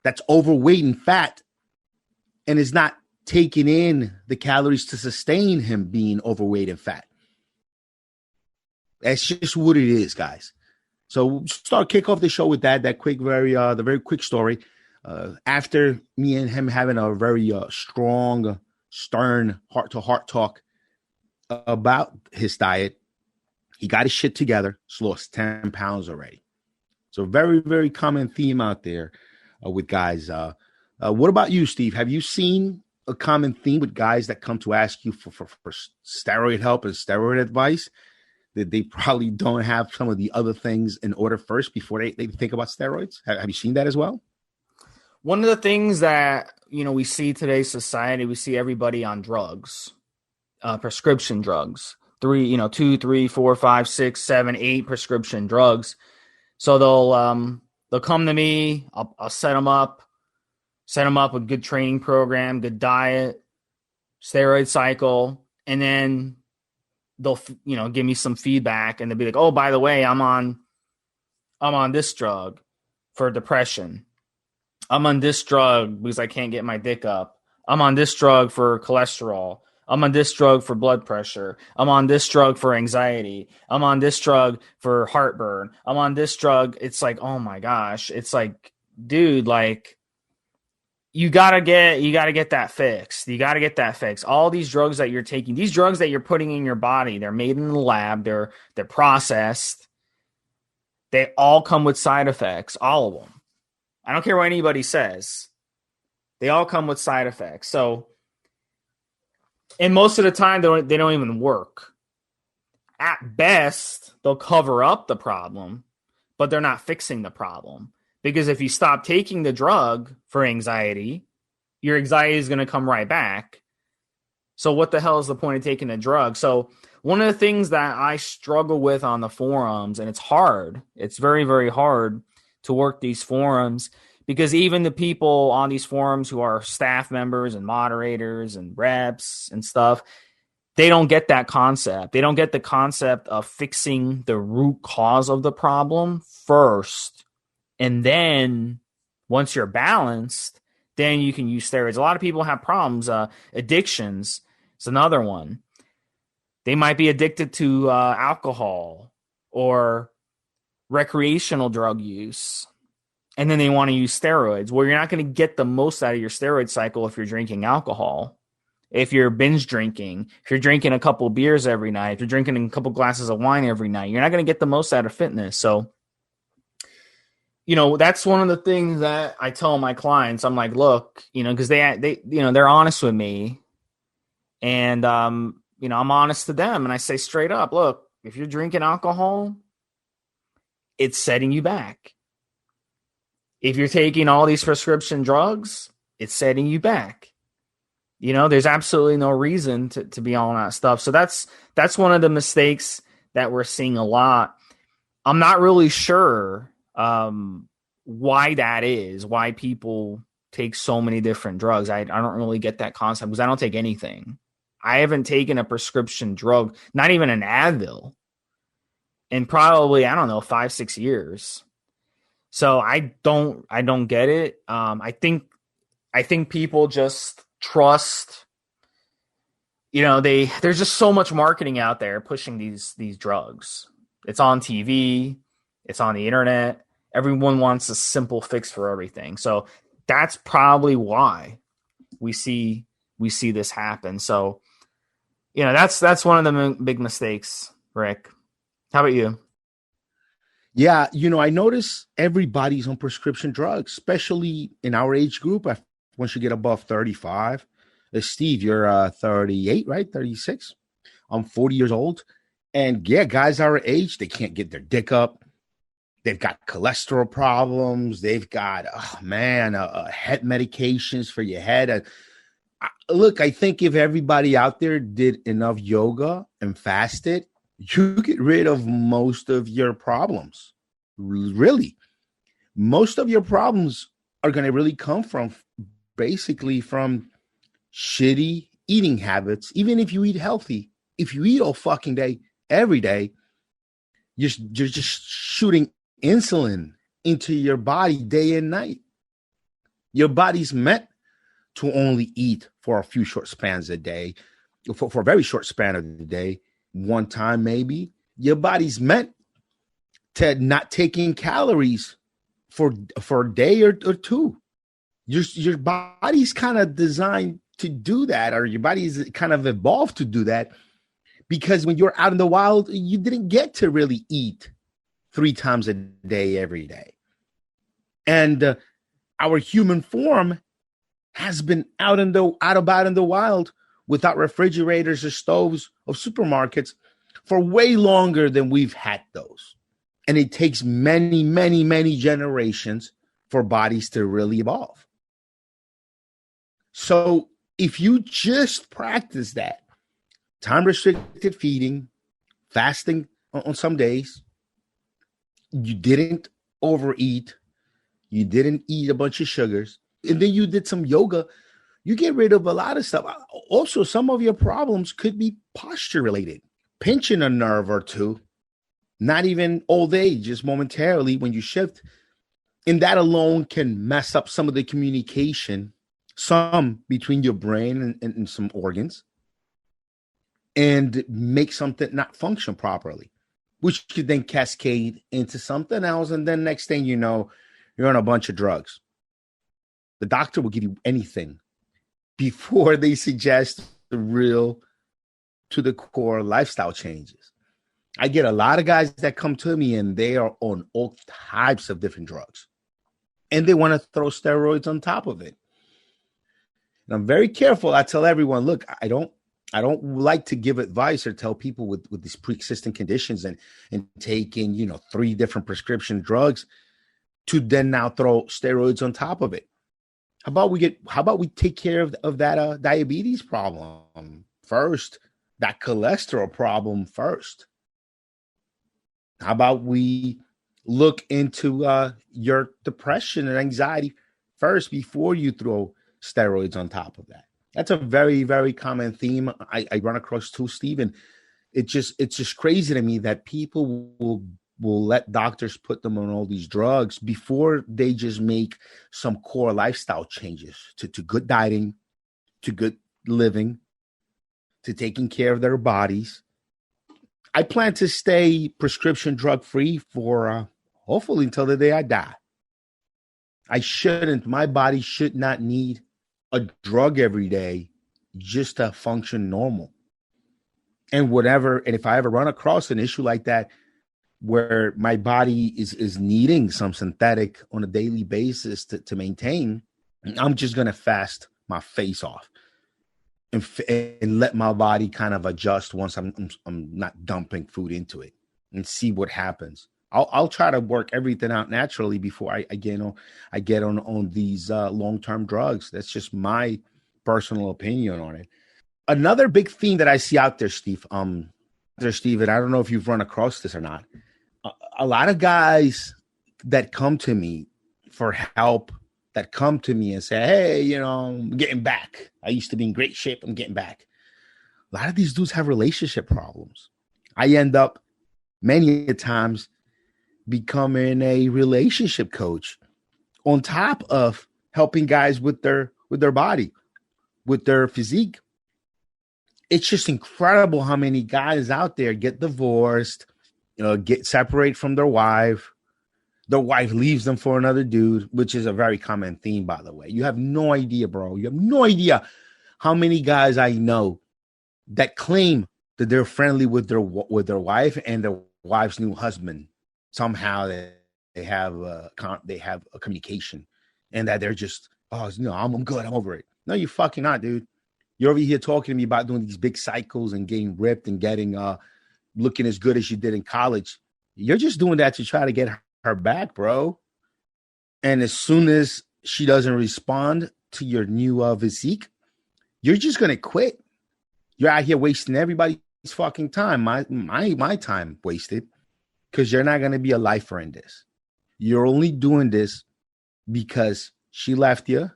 that's overweight and fat and is not taking in the calories to sustain him being overweight and fat. That's just what it is, guys. So kick off the show with that quick, the very quick story. After me and him having a very strong, stern, heart-to-heart talk about his diet, he got his shit together, lost 10 pounds already. So very, very common theme out there with guys. What about you, Steve? Have you seen a common theme with guys that come to ask you for steroid help and steroid advice, that they probably don't have some of the other things in order first before they think about steroids? Have you seen that as well? One of the things that, we see today's society, we see everybody on drugs, prescription drugs, 2, 3, 4, 5, 6, 7, 8 prescription drugs. So they'll come to me. I'll set them up with good training program, good diet, steroid cycle, and then they'll give me some feedback, and they'll be like, oh, by the way, I'm on this drug for depression. I'm on this drug because I can't get my dick up. I'm on this drug for cholesterol. I'm on this drug for blood pressure. I'm on this drug for anxiety. I'm on this drug for heartburn. I'm on this drug. It's like, oh my gosh. It's like, dude, like, you gotta get that fixed. You gotta get that fixed. All these drugs that you're taking, these drugs that you're putting in your body, they're made in the lab. They're processed. They all come with side effects, all of them. I don't care what anybody says. They all come with side effects. So, and most of the time, they don't even work. At best, they'll cover up the problem, but they're not fixing the problem. Because if you stop taking the drug for anxiety, your anxiety is going to come right back. So what the hell is the point of taking the drug? So one of the things that I struggle with on the forums, and it's hard, it's very, very hard to work these forums, because even the people on these forums who are staff members and moderators and reps and stuff, they don't get that concept. They don't get the concept of fixing the root cause of the problem first. And then once you're balanced, then you can use steroids. A lot of people have problems. Addictions is another one. They might be addicted to alcohol or recreational drug use, and then they want to use steroids. Well, you're not going to get the most out of your steroid cycle if you're drinking alcohol. If you're binge drinking, if you're drinking a couple of beers every night, if you're drinking a couple glasses of wine every night, you're not going to get the most out of fitness. So, that's one of the things that I tell my clients. I'm like, look, because they're honest with me, and I'm honest to them, and I say straight up, look, if you're drinking alcohol, it's setting you back. If you're taking all these prescription drugs, it's setting you back. There's absolutely no reason to be on that stuff. So that's one of the mistakes that we're seeing a lot. I'm not really sure why that is, why people take so many different drugs. I don't really get that concept, because I don't take anything. I haven't taken a prescription drug, not even an Advil, in probably, 5-6 years. So I don't get it. I think people just trust, there's just so much marketing out there pushing these drugs. It's on TV, it's on the internet. Everyone wants a simple fix for everything. So that's probably why we see this happen. So, that's one of the big mistakes, Rick. How about you? Yeah, I notice everybody's on prescription drugs, especially in our age group. Once you get above 35, Steve, you're 38, right? 36. I'm 40 years old. And yeah, guys our age, they can't get their dick up. They've got cholesterol problems. They've got, head medications for your head. Look, I think if everybody out there did enough yoga and fasted, you get rid of most of your problems. Really. Most of your problems are going to really come from shitty eating habits. Even if you eat healthy, if you eat all fucking day, every day, you're just shooting insulin into your body day and night. Your body's meant to only eat for a few short spans a day, for a very short span of the day, one time maybe. Your body's meant to not take in calories for a day or two. Your body's kind of designed to do that, or your body's kind of evolved to do that, because when you're out in the wild, you didn't get to really eat 3 times a day every day. And our human form has been out about in the wild without refrigerators or stoves of supermarkets for way longer than we've had those. And it takes many, many, many generations for bodies to really evolve. So if you just practice that, time-restricted feeding, fasting on some days, you didn't overeat, you didn't eat a bunch of sugars, and then you did some yoga, you get rid of a lot of stuff. Also, some of your problems could be posture related. Pinching a nerve or two, not even all day, just momentarily when you shift. And that alone can mess up some of the communication, some between your brain and some organs, and make something not function properly, which could then cascade into something else. And then next thing you know, you're on a bunch of drugs. The doctor will give you anything before they suggest the real to the core lifestyle changes. I get a lot of guys that come to me and they are on all types of different drugs. and they want to throw steroids on top of it. And I'm very careful. I tell everyone, look, I don't like to give advice or tell people with these pre-existing conditions and taking, 3 different prescription drugs to then now throw steroids on top of it. How about we take care of that diabetes problem first, that cholesterol problem first? How about we look into your depression and anxiety first before you throw steroids on top of that? That's a very, very common theme I run across too, Steve. And it's just crazy to me that people will let doctors put them on all these drugs before they just make some core lifestyle changes to good dieting, to good living, to taking care of their bodies. I plan to stay prescription drug free for hopefully until the day I die. My body should not need a drug every day just to function normal. And if I ever run across an issue like that, where my body is needing some synthetic on a daily basis to maintain, I'm just going to fast my face off and let my body kind of adjust once I'm not dumping food into it and see what happens. I'll try to work everything out naturally before I get on these long-term drugs. That's just my personal opinion on it. Another big theme that I see out there, Steve, and I don't know if you've run across this or not. A lot of guys that come to me for help, that come to me and say, hey, I'm getting back. I used to be in great shape. I'm getting back. A lot of these dudes have relationship problems. I end up many times becoming a relationship coach on top of helping guys with their body, with their physique. It's just incredible how many guys out there get divorced, get separated from their wife. Their wife leaves them for another dude, which is a very common theme, by the way. You have no idea, bro. You have no idea how many guys I know that claim that they're friendly with their wife and their wife's new husband. Somehow they have a communication, and that they're just, I'm good, I'm over it. No, you're fucking not, dude. You're over here talking to me about doing these big cycles and getting ripped and getting looking as good as you did in college. You're just doing that to try to get her back, bro. And as soon as she doesn't respond to your new physique, you're just gonna quit. You're out here wasting everybody's fucking time. My time wasted, because you're not gonna be a lifer in this. You're only doing this because she left you.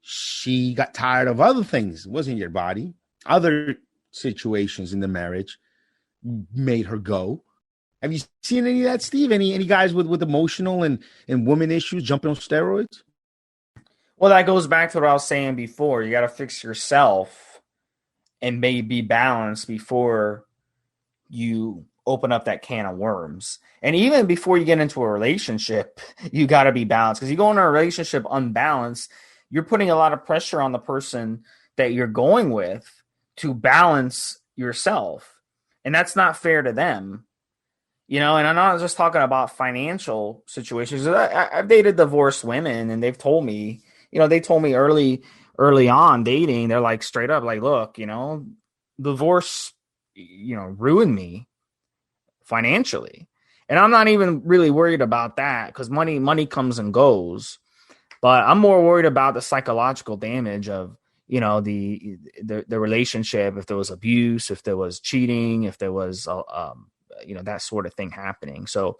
She got tired of other things. It wasn't your body. Other situations in the marriage made her go. Have you seen any of that, Steve? Any guys with emotional and woman issues jumping on steroids? Well, that goes back to what I was saying before. You got to fix yourself and maybe be balanced before you open up that can of worms. And even before you get into a relationship, you got to be balanced, because you go into a relationship unbalanced, you're putting a lot of pressure on the person that you're going with to balance yourself. And that's not fair to them. And I'm not just talking about financial situations. I've dated divorced women, and they've told me, early on dating, they're like straight up like, look, divorce, ruined me financially. And I'm not even really worried about that, because money comes and goes. But I'm more worried about the psychological damage of, the relationship, if there was abuse, if there was cheating, if there was, that sort of thing happening. So,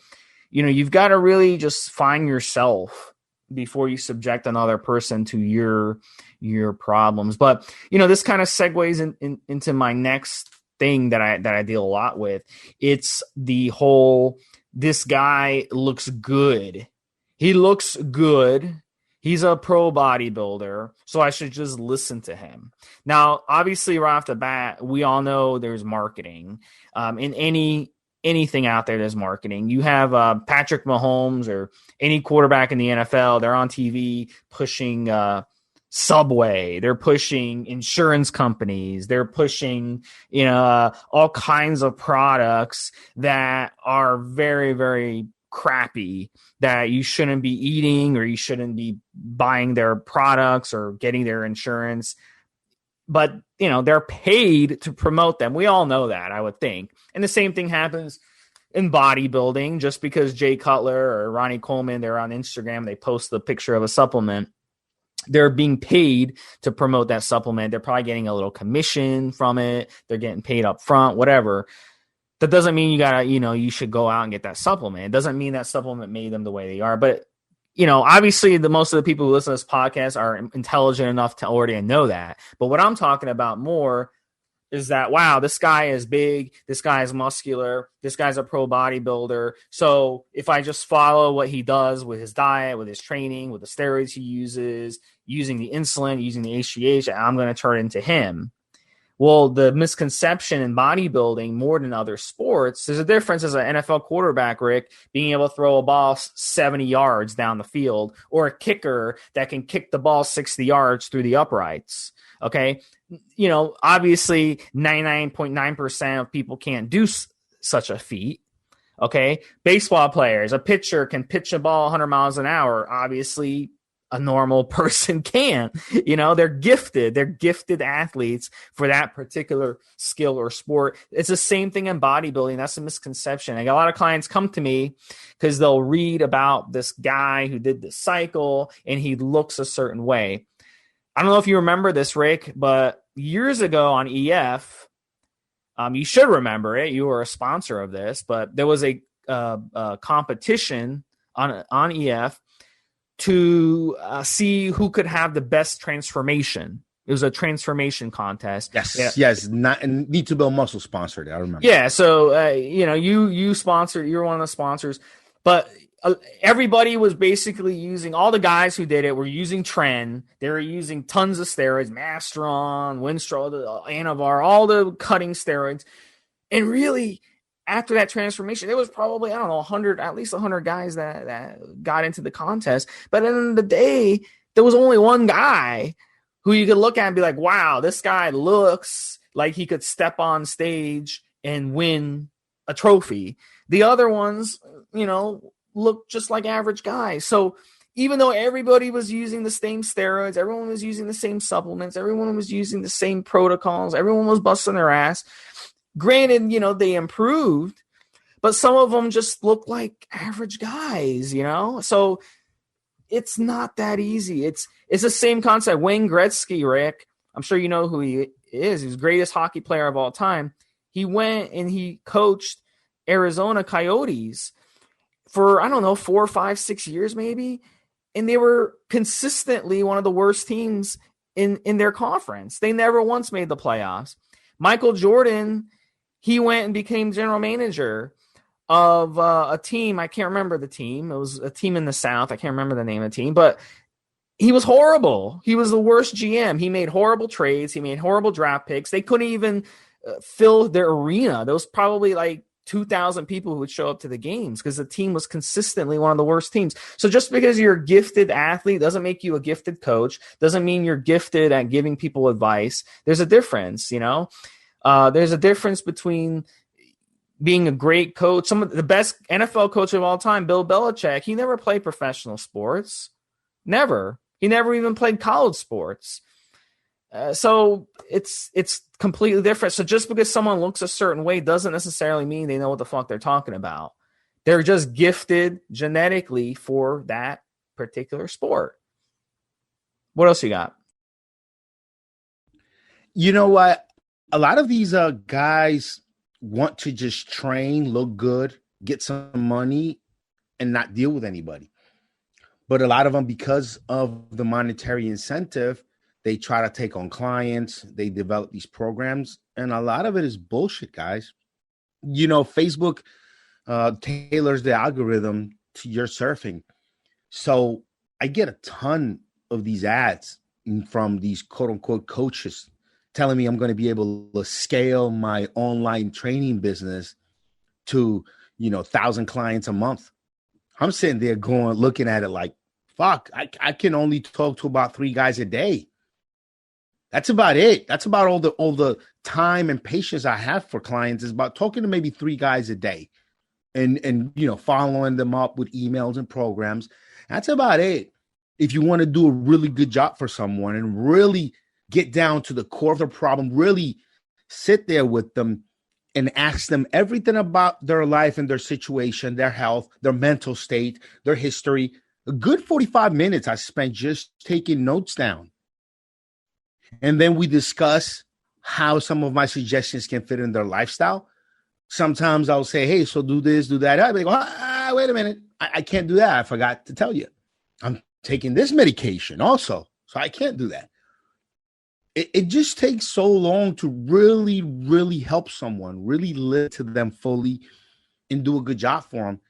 you've got to really just find yourself before you subject another person to your problems. But, this kind of segues into my next thing that I deal a lot with. It's the whole, this guy looks good. He looks good. He's a pro bodybuilder, so I should just listen to him. Now, obviously, right off the bat, we all know there's marketing. In anything out there, there's marketing. You have Patrick Mahomes or any quarterback in the NFL, they're on TV pushing Subway. They're pushing insurance companies. They're pushing, all kinds of products that are very, very crappy, that you shouldn't be eating or you shouldn't be buying their products or getting their insurance. But, they're paid to promote them. We all know that, I would think. And the same thing happens in bodybuilding. Just because Jay Cutler or Ronnie Coleman, they're on Instagram, they post the picture of a supplement, they're being paid to promote that supplement. They're probably getting a little commission from it. They're getting paid up front, whatever. That doesn't mean you should go out and get that supplement. It doesn't mean that supplement made them the way they are. But, obviously most of the people who listen to this podcast are intelligent enough to already know that. But what I'm talking about more is that, wow, this guy is big, this guy is muscular, this guy's a pro bodybuilder. So if I just follow what he does with his diet, with his training, with the steroids he uses, using the insulin, using the HGH, I'm going to turn into him. Well, the misconception in bodybuilding, more than other sports, there's a difference as an NFL quarterback, Rick, being able to throw a ball 70 yards down the field, or a kicker that can kick the ball 60 yards through the uprights. Okay. Obviously 99.9% of people can't do such a feat. Okay. Baseball players, a pitcher can pitch a ball 100 miles an hour. Obviously a normal person can't. They're gifted athletes for that particular skill or sport. It's the same thing in bodybuilding. That's a misconception. I got a lot of clients come to me because they'll read about this guy who did this cycle and he looks a certain way. I don't know if you remember this, Rick, but years ago on EF, you should remember it. You were a sponsor of this, but there was a competition on EF to see who could have the best transformation. It was a transformation contest. Yes. Need to Build Muscle sponsored it. I remember. Yeah. So, you sponsored, you're one of the sponsors, but everybody was basically using, all the guys who did it were using Tren. They were using tons of steroids, Masteron, Winstrol, Anavar, all the cutting steroids. And really, after that transformation, there was probably, I don't know, at least 100 guys that got into the contest. But at the end of the day, there was only one guy who you could look at and be like, wow, this guy looks like he could step on stage and win a trophy. The other ones, look just like average guys. So even though everybody was using the same steroids, everyone was using the same supplements, everyone was using the same protocols, everyone was busting their ass. Granted, they improved, but some of them just look like average guys, So it's not that easy. It's the same concept. Wayne Gretzky, Rick, I'm sure you know who he is. He's the greatest hockey player of all time. He went and he coached Arizona Coyotes for, 4, 5, 6 years maybe. And they were consistently one of the worst teams in their conference. They never once made the playoffs. Michael Jordan, he went and became general manager of a team. I can't remember the team. It was a team in the South. I can't remember the name of the team, but he was horrible. He was the worst GM. He made horrible trades. He made horrible draft picks. They couldn't even fill their arena. There was probably like 2,000 people who would show up to the games because the team was consistently one of the worst teams. So just because you're a gifted athlete doesn't make you a gifted coach, doesn't mean you're gifted at giving people advice. There's a difference, there's a difference between being a great coach. Some of the best NFL coach of all time, Bill Belichick, he never played professional sports. Never. He never even played college sports. So it's completely different. So just because someone looks a certain way doesn't necessarily mean they know what the fuck they're talking about. They're just gifted genetically for that particular sport. What else you got? You know what? A lot of these guys want to just train, look good, get some money, and not deal with anybody. But a lot of them, because of the monetary incentive, they try to take on clients. They develop these programs, and a lot of it is bullshit, guys. Facebook tailors the algorithm to your surfing. So I get a ton of these ads from these quote-unquote coaches telling me I'm going to be able to scale my online training business to, 1,000 clients a month. I'm sitting there looking at it like, fuck, I can only talk to about 3 guys a day. That's about it. That's about all the time and patience I have for clients is about talking to maybe 3 guys a day. and following them up with emails and programs. That's about it. If you want to do a really good job for someone and really get down to the core of the problem, really sit there with them and ask them everything about their life and their situation, their health, their mental state, their history. A good 45 minutes I spent just taking notes down. And then we discuss how some of my suggestions can fit in their lifestyle. Sometimes I'll say, hey, so do this, do that. I'll be like, wait a minute. I can't do that. I forgot to tell you. I'm taking this medication also, so I can't do that. It just takes so long to really, really help someone, really live to them fully and do a good job for them,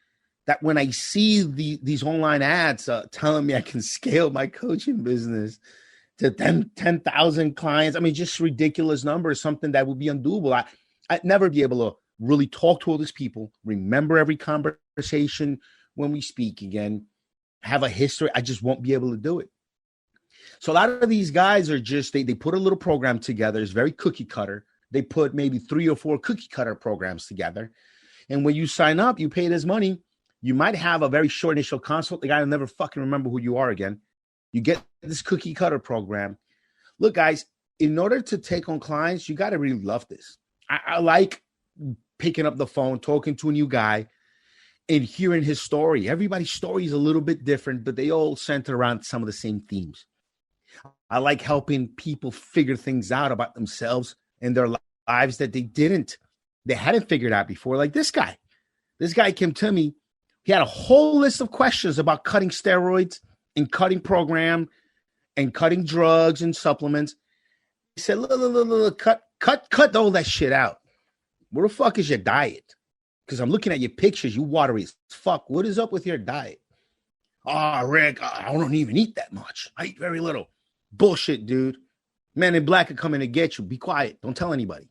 that when I see these online ads telling me I can scale my coaching business to 10,000 clients, I mean, just ridiculous numbers, something that would be undoable. I'd never be able to really talk to all these people, remember every conversation when we speak again, have a history. I just won't be able to do it. So a lot of these guys are just, they put a little program together. It's very cookie cutter. They put maybe 3 or 4 cookie cutter programs together. And when you sign up, you pay this money. You might have a very short initial consult. The guy will never fucking remember who you are again. You get this cookie cutter program. Look, guys, in order to take on clients, you got to really love this. I like picking up the phone, talking to a new guy, and hearing his story. Everybody's story is a little bit different, but they all center around some of the same themes. I like helping people figure things out about themselves and their lives that they hadn't figured out before. Like this guy. This guy came to me. He had a whole list of questions about cutting steroids and cutting program and cutting drugs and supplements. He said, look, cut all that shit out. Where the fuck is your diet? Because I'm looking at your pictures. You watery as fuck. What is up with your diet? Oh, Rick, I don't even eat that much. I eat very little. Bullshit, dude. Men in black are coming to get you. Be quiet. Don't tell anybody.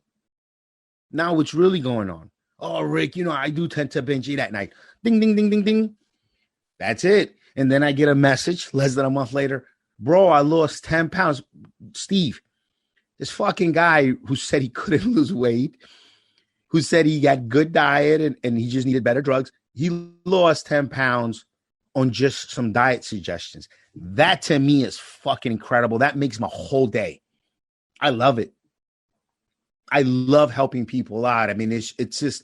Now what's really going on? Oh, Rick, I do tend to binge eat at night. Ding, ding, ding, ding, ding. That's it. And then I get a message less than a month later. Bro, I lost 10 pounds. Steve, this fucking guy who said he couldn't lose weight, who said he got good diet and he just needed better drugs, he lost 10 pounds on just some diet suggestions. That to me is fucking incredible. That makes my whole day. I love it. I love helping people out. I mean, it's just,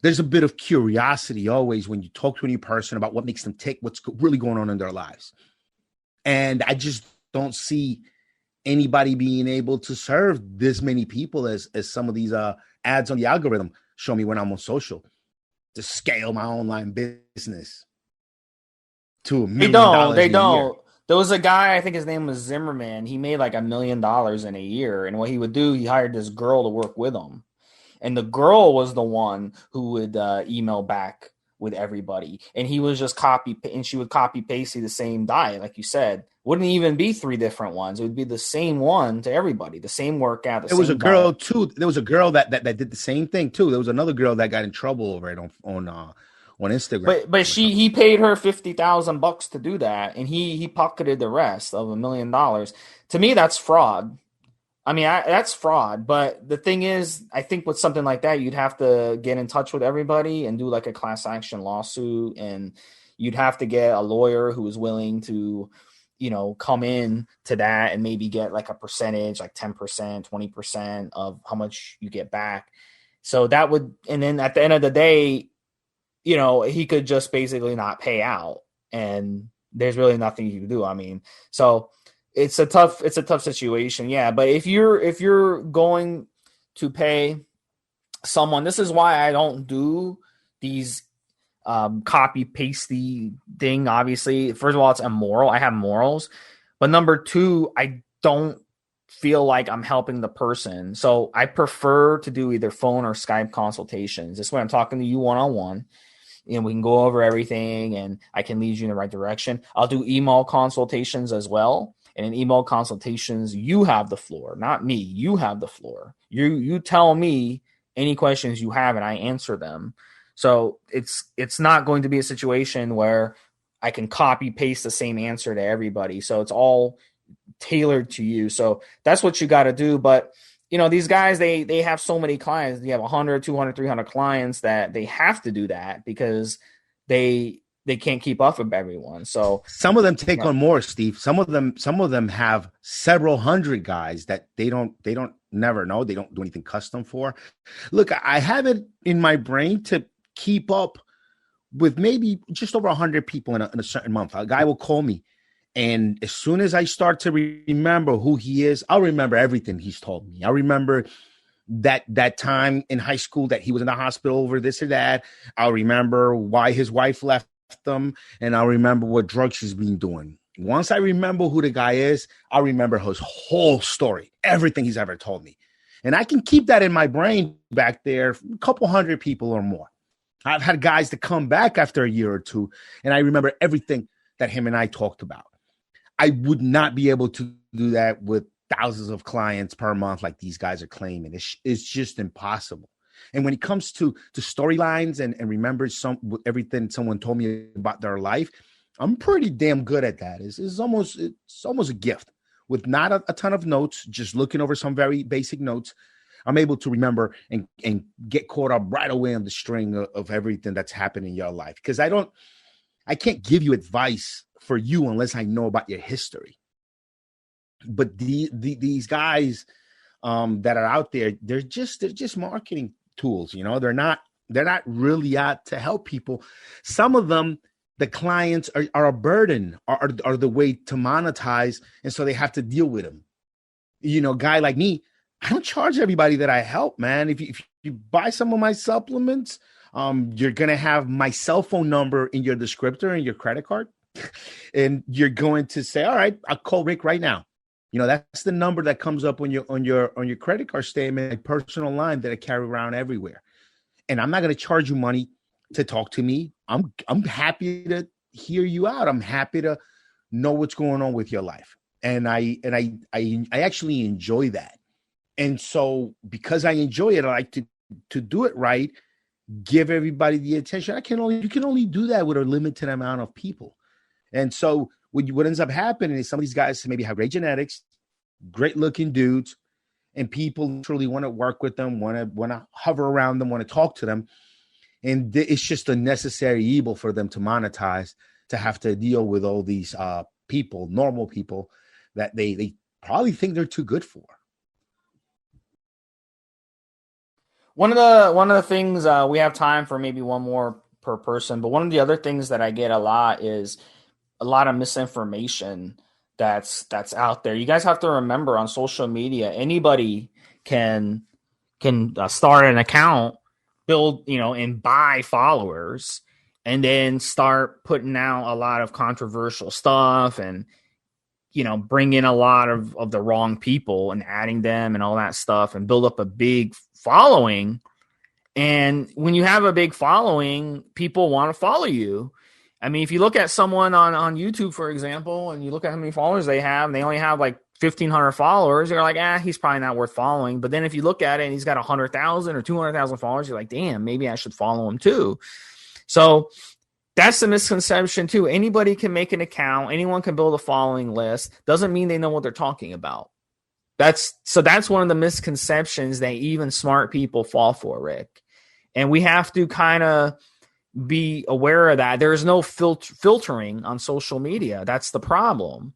there's a bit of curiosity always when you talk to a new person about what makes them tick, what's really going on in their lives. And I just don't see anybody being able to serve this many people as some of these ads on the algorithm show me when I'm on social, to scale my online business to $1 million. They don't. There was a guy, I think his name was Zimmerman. He made like $1 million in a year. And what he would do, he hired this girl to work with him. And the girl was the one who would email back with everybody. And he was just she would copy paste the same diet, like you said. Wouldn't even be 3 different ones. It would be the same one to everybody, the same workout. There was a girl too. There was a girl that did the same thing too. There was another girl that got in trouble over it on Instagram. But he paid her $50,000 to do that, and he pocketed the rest of $1 million. To me, that's fraud. I mean, that's fraud. But the thing is, I think with something like that, you'd have to get in touch with everybody and do like a class action lawsuit, and you'd have to get a lawyer who is willing to, come in to that and maybe get like a percentage, like 10%, 20% of how much you get back. So that would, and then at the end of the day, he could just basically not pay out, and there's really nothing you can do. I mean, so it's a tough situation. Yeah. But if you're going to pay someone, this is why I don't do these copy pasty thing. Obviously, first of all, it's immoral. I have morals, but number 2, I don't feel like I'm helping the person. So I prefer to do either phone or Skype consultations. This way I'm talking to you one-on-one, and we can go over everything, and I can lead you in the right direction. I'll do email consultations as well. And in email consultations, you have the floor, not me. You have the floor. You tell me any questions you have, and I answer them. So it's not going to be a situation where I can copy paste the same answer to everybody. So it's all tailored to you. So that's what you got to do. But these guys, they have so many clients. You have 100, 200, 300 clients that they have to do that because they can't keep up with everyone. So some of them take on more, Steve. Some of them have several hundred guys that they don't never know. They don't do anything custom for. Look, I have it in my brain to keep up with maybe just over 100 people in a certain month. A guy will call me, and as soon as I start to remember who he is, I'll remember everything he's told me. I'll remember that time in high school that he was in the hospital over this or that. I'll remember why his wife left them, and I'll remember what drugs she's been doing. Once I remember who the guy is, I'll remember his whole story, everything he's ever told me. And I can keep that in my brain back there, a couple hundred people or more. I've had guys that come back after a year or two, and I remember everything that him and I talked about. I would not be able to do that with thousands of clients per month like these guys are claiming. It's just impossible. And when it comes to storylines and remember everything someone told me about their life, I'm pretty damn good at that. It's almost a gift. With not a ton of notes, just looking over some very basic notes, I'm able to remember and get caught up right away on the string of everything that's happened in your life. Because I can't give you advice for you unless I know about your history. But these guys that are out there, they're just marketing tools. They're not really out to help people. Some of them, the clients are a burden, are the way to monetize, and so they have to deal with them. Guy like me, I don't charge everybody that I help, man. If you buy some of my supplements, you're gonna have my cell phone number in your descriptor and your credit card, and you're going to say, "All right, I'll call Rick right now." That's the number that comes up on your credit card statement, a personal line that I carry around everywhere. And I'm not going to charge you money to talk to me. I'm happy to hear you out. I'm happy to know what's going on with your life. And I actually enjoy that. And so because I enjoy it, I like to do it right, give everybody the attention. You can only do that with a limited amount of people. And so what ends up happening is some of these guys maybe have great genetics, great looking dudes, and people truly want to work with them, want to hover around them, want to talk to them. And it's just a necessary evil for them to monetize, to have to deal with all these people, normal people that they probably think they're too good for. One of the things, we have time for maybe one more per person, but one of the other things that I get a lot is a lot of misinformation that's out there. You guys have to remember, on social media, anybody can start an account, build, and buy followers, and then start putting out a lot of controversial stuff and, bring in a lot of the wrong people and adding them and all that stuff and build up a big following. And when you have a big following, people want to follow you. I mean, if you look at someone on YouTube, for example, and you look at how many followers they have, and they only have like 1,500 followers, you're like, he's probably not worth following. But then if you look at it and he's got 100,000 or 200,000 followers, you're like, damn, maybe I should follow him too. So that's the misconception too. Anybody can make an account. Anyone can build a following list. Doesn't mean they know what they're talking about. That's one of the misconceptions that even smart people fall for, Rick. And we have to kind of be aware of that. There's no filtering on social media. That's the problem.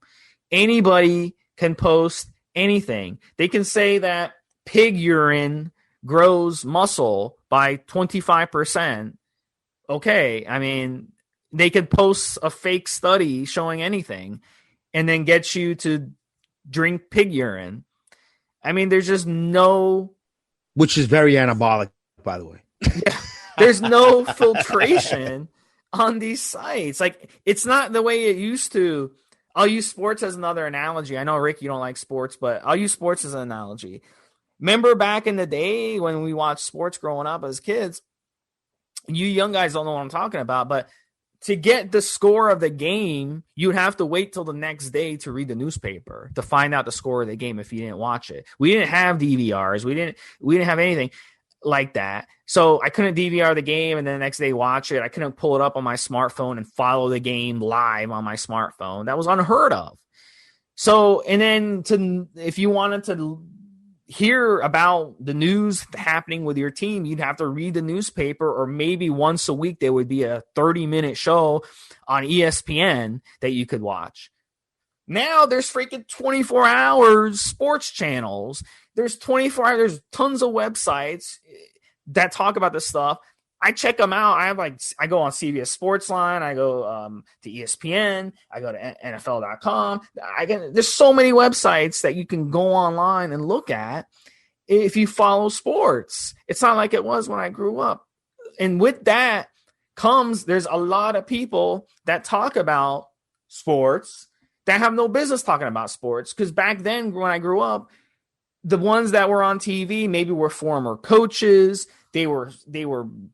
Anybody can post anything. They can say that pig urine grows muscle by 25%. Okay, I mean, they could post a fake study showing anything and then get you to drink pig urine. I mean, there's just no... Which is very anabolic, by the way. Yeah. There's no filtration on these sites. Like, it's not the way it used to. I'll use sports as another analogy. I know, Rick, you don't like sports, but I'll use sports as an analogy. Remember back in the day when we watched sports growing up as kids? You young guys don't know what I'm talking about, but to get the score of the game, you'd have to wait till the next day to read the newspaper to find out the score of the game if you didn't watch it. We didn't have DVRs. We didn't have anything like that. So I couldn't DVR the game and then the next day watch it. I couldn't pull it up on my smartphone and follow the game live on my smartphone. That was unheard of. So, and then if you wanted to hear about the news happening with your team, you'd have to read the newspaper, or maybe once a week there would be a 30-minute show on ESPN that you could watch. Now there's freaking 24 hours sports channels. There's 24 hours. There's tons of websites that talk about this stuff. I check them out. I go on CBS Sportsline. I go to ESPN. I go to NFL.com. There's so many websites that you can go online and look at if you follow sports. It's not like it was when I grew up. And with that there's a lot of people that talk about sports that have no business talking about sports. Because back then, when I grew up, the ones that were on TV maybe were former coaches. They were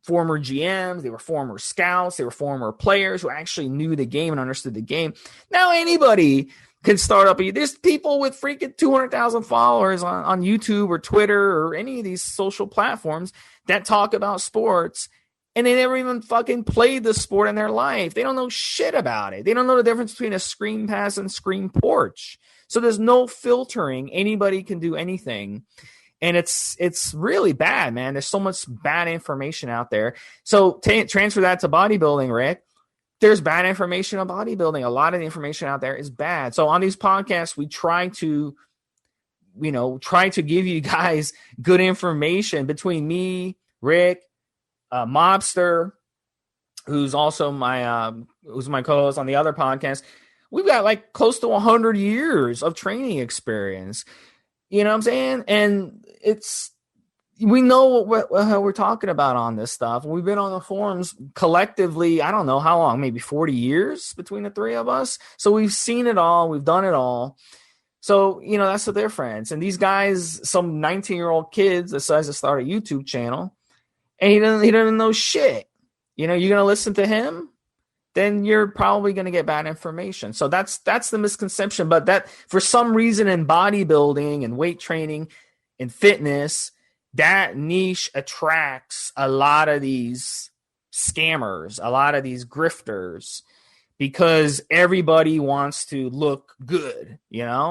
former GMs. They were former scouts. They were former players who actually knew the game and understood the game. Now anybody can start up. There's people with freaking 200,000 followers on YouTube or Twitter or any of these social platforms that talk about sports, and they never even fucking played the sport in their life. They don't know shit about it. They don't know the difference between a screen pass and screen porch. So there's no filtering. Anybody can do anything. And it's really bad, man. There's so much bad information out there. So transfer that to bodybuilding, Rick. There's bad information on bodybuilding. A lot of the information out there is bad. So on these podcasts, we try to give you guys good information between me, Rick, Mobster, who's also my co-host on the other podcast. We've got like close to 100 years of training experience. You know what I'm saying? And we know what we're talking about on this stuff. We've been on the forums collectively, I don't know how long, maybe 40 years between the three of us. So we've seen it all. We've done it all. So, that's the difference. And these guys, some 19-year-old kid decides to start a YouTube channel, and he doesn't know shit. You're going to listen to him, then you're probably going to get bad information. So that's the misconception. But that for some reason in bodybuilding and weight training and fitness, that niche attracts a lot of these scammers, a lot of these grifters, because everybody wants to look good,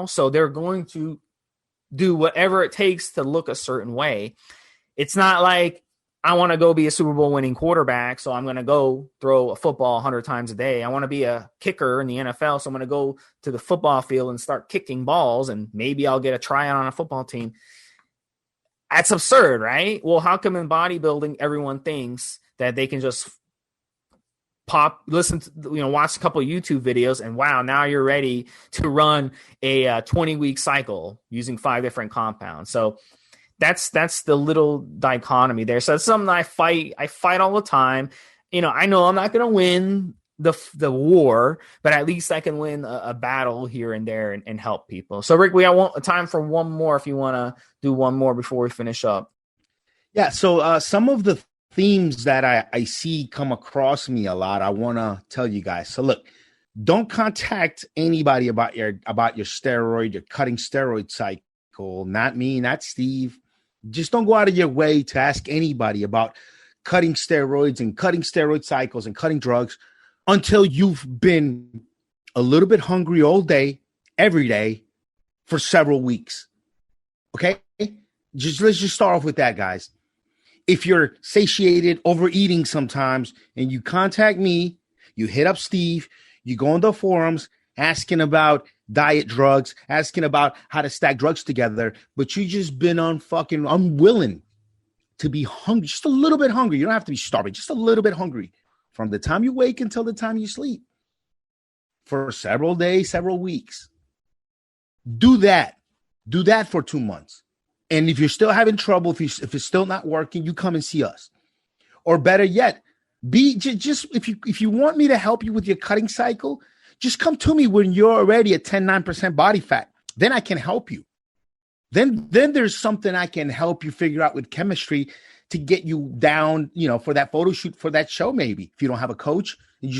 So they're going to do whatever it takes to look a certain way. It's not like, I want to go be a Super Bowl winning quarterback, so I'm going to go throw a football 100 times a day. I want to be a kicker in the NFL, so I'm going to go to the football field and start kicking balls, and maybe I'll get a tryout on a football team. That's absurd, right? Well, how come in bodybuilding everyone thinks that they can just watch a couple of YouTube videos, and wow, now you're ready to run a 20-week cycle using 5 different compounds. So that's the little dichotomy there. So it's something I fight all the time. I know I'm not going to win the war, but at least I can win a battle here and there and help people. So Rick, we have time for one more if you want to do one more before we finish up. Yeah. So some of the themes that I see come across me a lot, I want to tell you guys. So look, don't contact anybody about your steroid, your cutting steroid cycle. Not me, not Steve. Just don't go out of your way to ask anybody about cutting steroids and cutting steroid cycles and cutting drugs until you've been a little bit hungry all day, every day, for several weeks. Okay? Let's just start off with that, guys. If you're satiated, overeating sometimes, and you contact me, you hit up Steve, you go on the forums asking about diet drugs, asking about how to stack drugs together, but you just been unwilling to be hungry, just a little bit hungry. You don't have to be starving, just a little bit hungry from the time you wake until the time you sleep for several days, several weeks. Do that for 2 months. And if you're still having trouble, if it's still not working, you come and see us. Or better yet, if you want me to help you with your cutting cycle, just come to me when you're already at 10.9% body fat. Then I can help you. Then there's something I can help you figure out with chemistry to get you down, for that photo shoot for that show. Maybe if you don't have a coach and you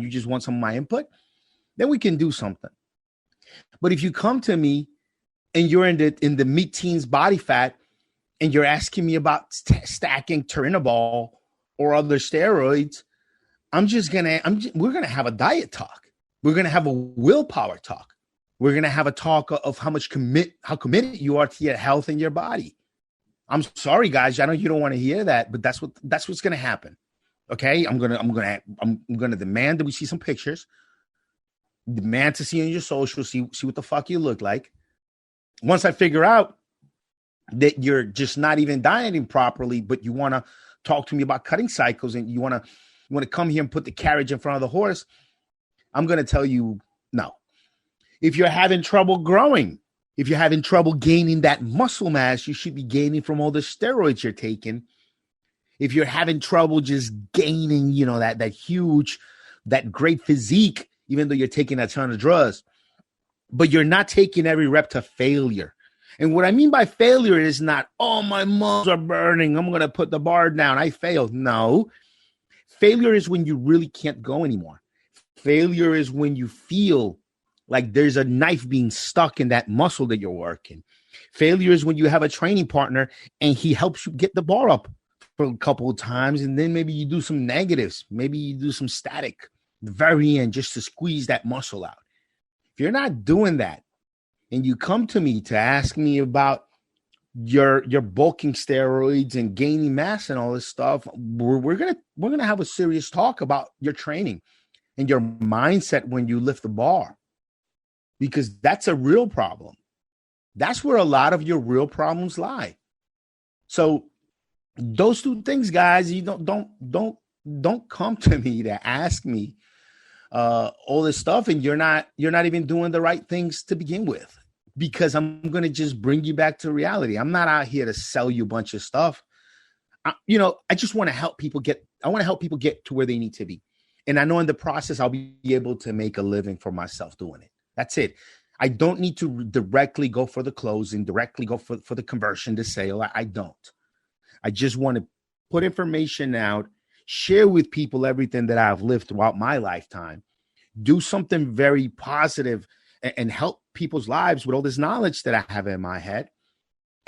just want some of my input, then we can do something. But if you come to me and you're in the mid-teens body fat and you're asking me about stacking Turinabol or other steroids, we're gonna have a diet talk. We're going to have a willpower talk. We're going to have a talk of how committed you are to your health and your body. I'm sorry, guys. I know you don't want to hear that, but that's what's going to happen. Okay. I'm going to demand that we see some pictures, demand to see on your social, see what the fuck you look like. Once I figure out that you're just not even dieting properly, but you want to talk to me about cutting cycles and you want to come here and put the carriage in front of the horse, I'm going to tell you no. If you're having trouble growing, if you're having trouble gaining that muscle mass you should be gaining from all the steroids you're taking, if you're having trouble just gaining, that great physique, even though you're taking a ton of drugs, but you're not taking every rep to failure. And what I mean by failure is not, oh, my muscles are burning, I'm going to put the bar down, I failed. No. Failure is when you really can't go anymore. Failure is when you feel like there's a knife being stuck in that muscle that you're working. Failure is when you have a training partner and he helps you get the bar up for a couple of times, and then maybe you do some negatives. Maybe you do some static at the very end just to squeeze that muscle out. If you're not doing that and you come to me to ask me about your bulking steroids and gaining mass and all this stuff, we're gonna have a serious talk about your training and your mindset when you lift the bar, because that's a real problem. That's where a lot of your real problems lie. So those two things, guys, you don't come to me to ask me all this stuff, and you're not even doing the right things to begin with, because I'm going to just bring you back to reality. I'm not out here to sell you a bunch of stuff. I just want to help people get to where they need to be. And I know in the process, I'll be able to make a living for myself doing it. That's it. I don't need to directly go for the closing, directly go for the conversion to sale. I don't. I just want to put information out, share with people everything that I've lived throughout my lifetime, do something very positive and help people's lives with all this knowledge that I have in my head.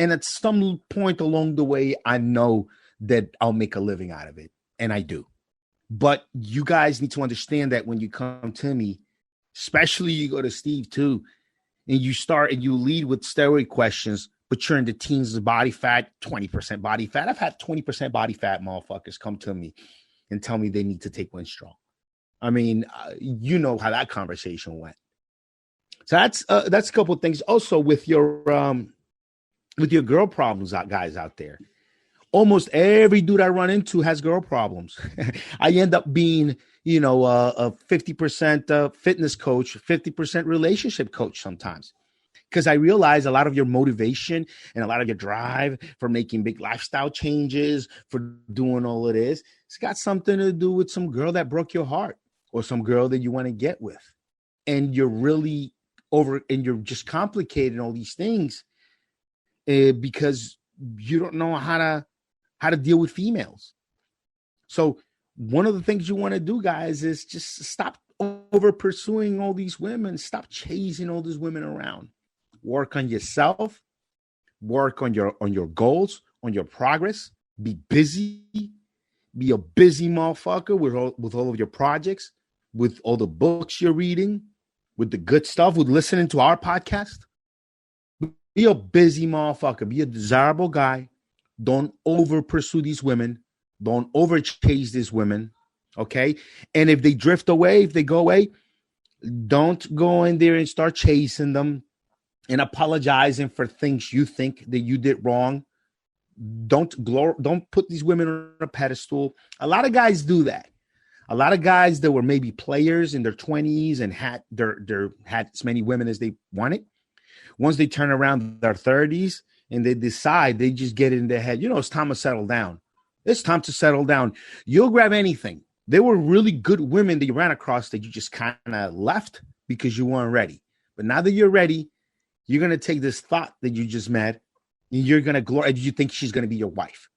And at some point along the way, I know that I'll make a living out of it. And I do. But you guys need to understand that when you come to me, especially you go to Steve too, and you start and you lead with steroid questions, but you're in the teens of body fat, 20% body fat. I've had 20% body fat motherfuckers come to me and tell me they need to take Winstrong. I mean, you know how that conversation went. So that's a couple of things. Also with your girl problems, guys out there. Almost every dude I run into has girl problems. I end up being, a 50% fitness coach, 50% relationship coach sometimes, because I realize a lot of your motivation and a lot of your drive for making big lifestyle changes, for doing all of this, it's got something to do with some girl that broke your heart or some girl that you want to get with. And you're really and you're just complicating all these things because you don't know how to deal with females. So one of the things you want to do, guys, is just stop over pursuing all these women. Stop chasing all these women around. Work on yourself. Work on your goals, on your progress. Be busy. Be a busy motherfucker with all of your projects, with all the books you're reading, with the good stuff, with listening to our podcast. Be a busy motherfucker. Be a desirable guy. Don't over pursue these women. Don't over chase these women. Okay. And if they drift away, if they go away, don't go in there and start chasing them and apologizing for things you think that you did wrong. Don't put these women on a pedestal. A lot of guys do that. A lot of guys that were maybe players in their 20s and had as many women as they wanted. Once they turn around their 30s and they decide, they just get it in their head, it's time to settle down. It's time to settle down. You'll grab anything. There were really good women that you ran across that you just kind of left because you weren't ready. But now that you're ready, you're going to take this thought that you just met and you're going to glorify. You think she's going to be your wife.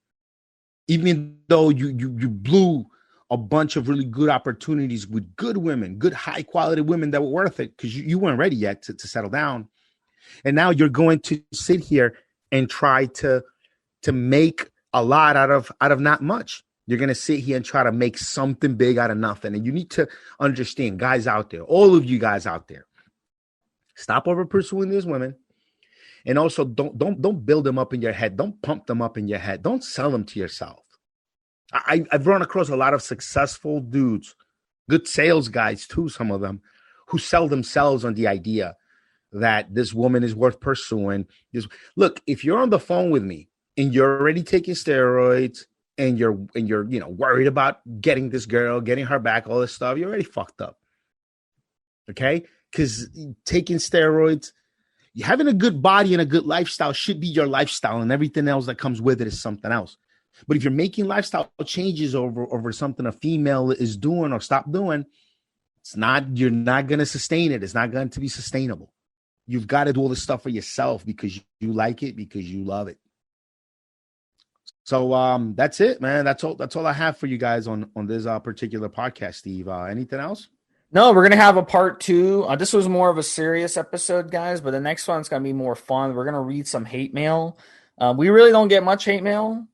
Even though you blew a bunch of really good opportunities with good women, good high quality women that were worth it because you weren't ready yet to settle down. And now you're going to sit here and try to make a lot out of not much. You're going to sit here and try to make something big out of nothing. And you need to understand, guys out there, all of you guys out there, Stop over pursuing these women. And also don't build them up in your head. Don't pump them up in your head. Don't sell them to yourself. I've run across a lot of successful dudes, good sales guys too, some of them, who sell themselves on the idea that this woman is worth pursuing. Look, if you're on the phone with me and you're already taking steroids and you're worried about getting this girl, getting her back, all this stuff, you're already fucked up. Okay? Because taking steroids, having a good body and a good lifestyle should be your lifestyle, and everything else that comes with it is something else. But if you're making lifestyle changes over something a female is doing or stop doing, you're not going to sustain it. It's not going to be sustainable. You've got to do all this stuff for yourself because you like it, because you love it. So that's it, man. That's all I have for you guys on this particular podcast, Steve. Anything else? No, we're going to have a part 2. This was more of a serious episode, guys, but the next one's going to be more fun. We're going to read some hate mail. We really don't get much hate mail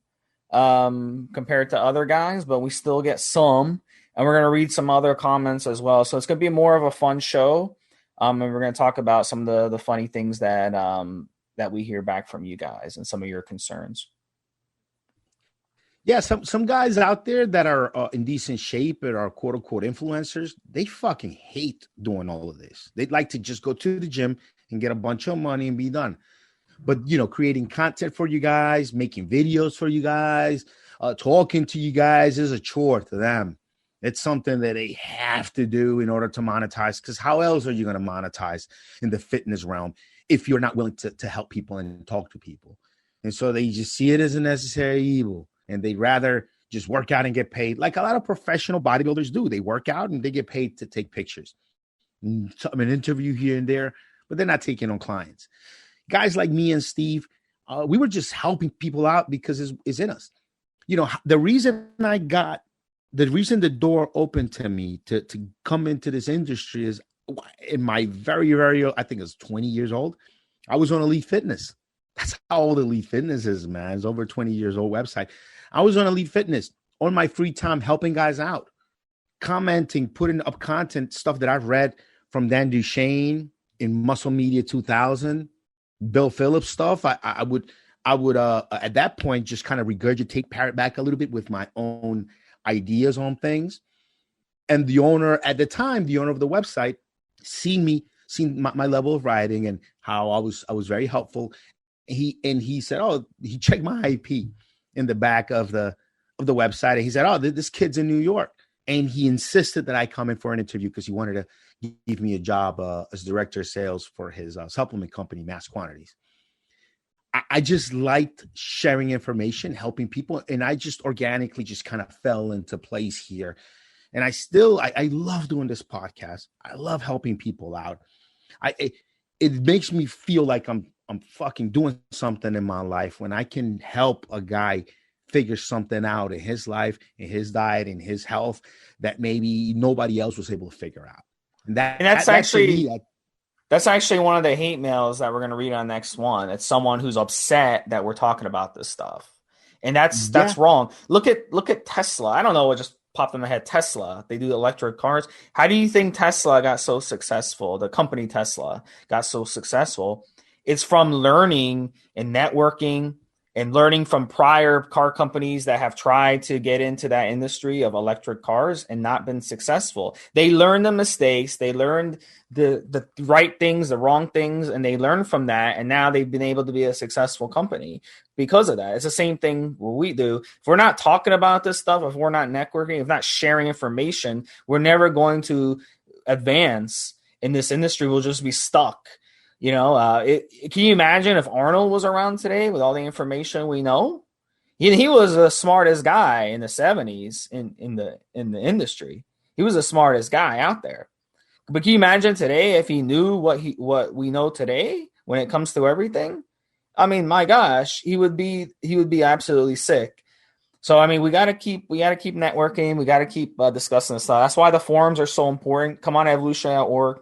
compared to other guys, but we still get some. And we're going to read some other comments as well. So it's going to be more of a fun show. And we're going to talk about some of the funny things that we hear back from you guys and some of your concerns. Yeah, some guys out there that are in decent shape and are quote unquote influencers, they fucking hate doing all of this. They'd like to just go to the gym and get a bunch of money and be done. But, creating content for you guys, making videos for you guys, talking to you guys is a chore to them. It's something that they have to do in order to monetize, because how else are you going to monetize in the fitness realm if you're not willing to help people and talk to people? And so they just see it as a necessary evil, and they'd rather just work out and get paid like a lot of professional bodybuilders do. They work out and they get paid to take pictures, an interview here and there, but they're not taking on clients. Guys like me and Steve, we were just helping people out because it's in us. The reason the door opened to me to come into this industry is in my very, very, I think it was 20 years old. I was on EliteFitness. That's how old EliteFitness is, man. It's over 20 years old website. I was on EliteFitness on my free time, helping guys out, commenting, putting up content, stuff that I've read from Dan Duchesne in Muscle Media 2000, Bill Phillips stuff. I would at that point just kind of regurgitate, parrot back a little bit with my own ideas on things. And the owner at the time, the owner of the website, seen my level of writing and how I was very helpful. He said, he checked my IP in the back of the website. And he said, this kid's in New York. And he insisted that I come in for an interview because he wanted to give me a job as director of sales for his supplement company, Mass Quantities. I just liked sharing information, helping people. And I just organically just kind of fell into place here. And I love doing this podcast. I love helping people out. It makes me feel like I'm fucking doing something in my life when I can help a guy figure something out in his life, in his diet, in his health that maybe nobody else was able to figure out. And that's actually one of the hate mails that we're going to read on next one. It's someone who's upset that we're talking about this stuff. And that's wrong. Look at Tesla. I don't know what just popped in my head. Tesla, they do electric cars. How do you think Tesla got so successful? The company Tesla got so successful. It's from learning and networking and learning from prior car companies that have tried to get into that industry of electric cars and not been successful. They learned the mistakes. They learned the right things, the wrong things, and they learned from that. And now they've been able to be a successful company because of that. It's the same thing what we do. If we're not talking about this stuff, if we're not networking, if not sharing information, we're never going to advance in this industry. We'll just be stuck. Can you imagine if Arnold was around today with all the information we know? He was the smartest guy in the 70s in the industry. He was the smartest guy out there. But can you imagine today if he knew what we know today when it comes to everything? I mean, my gosh, he would be absolutely sick. So I mean, we got to keep networking. We got to keep discussing this stuff. That's why the forums are so important. Come on, evolutionary.org.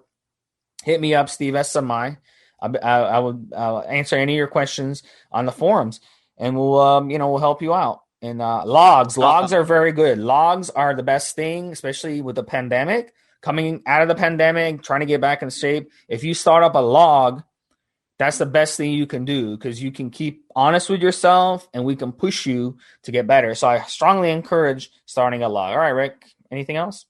Hit me up, Steve SMI. I'll answer any of your questions on the forums, and we'll help you out. And logs are very good. Logs are the best thing, especially with the pandemic. Coming out of the pandemic, trying to get back in shape. If you start up a log, that's the best thing you can do because you can keep honest with yourself and we can push you to get better. So I strongly encourage starting a log. All right, Rick, anything else?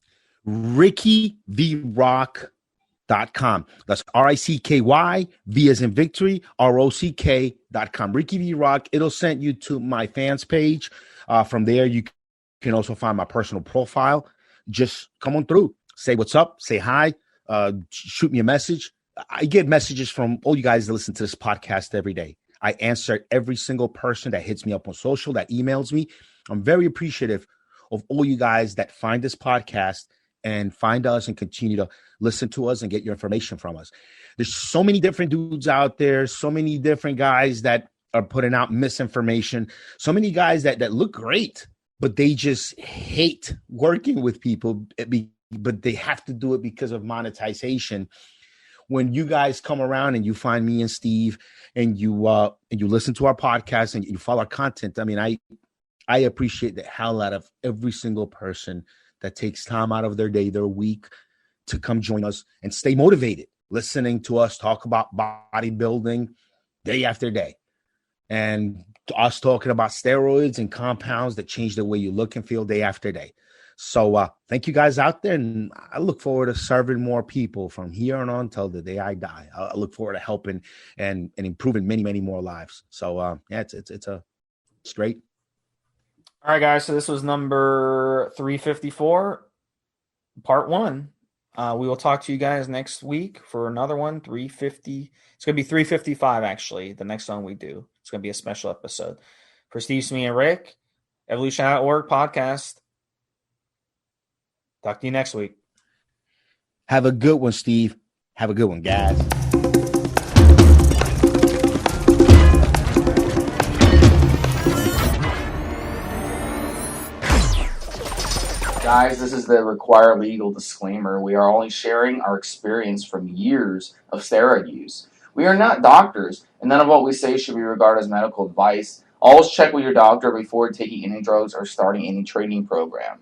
RickyVRock.com. That's RICKY, V as in victory, ROCK.com. Ricky V Rock. It'll send you to my fans page. From there, you can also find my personal profile. Just come on through. Say what's up. Say hi. Shoot me a message. I get messages from all you guys that listen to this podcast every day. I answer every single person that hits me up on social, that emails me. I'm very appreciative of all you guys that find this podcast and find us and continue to listen to us and get your information from us. There's so many different dudes out there, so many different guys that are putting out misinformation, so many guys that look great, but they just hate working with people, but they have to do it because of monetization. When you guys come around and you find me and Steve and you listen to our podcast and you follow our content, I mean, I appreciate the hell out of every single person that takes time out of their day, their week to come join us and stay motivated, listening to us talk about bodybuilding day after day and us talking about steroids and compounds that change the way you look and feel day after day. So thank you guys out there, and I look forward to serving more people from here on till the day I die. I look forward to helping and improving many, many more lives. So yeah, it's great. All right, guys. So this was number 354, part 1. We will talk to you guys next week for another one. 350. It's going to be 355 actually. The next one we do. It's going to be a special episode. For Steve, me, and Rick, Evolution.org podcast. Talk to you next week. Have a good one, Steve. Have a good one, guys. Guys, this is the required legal disclaimer. We are only sharing our experience from years of steroid use. We are not doctors, and none of what we say should be regarded as medical advice. Always check with your doctor before taking any drugs or starting any training program.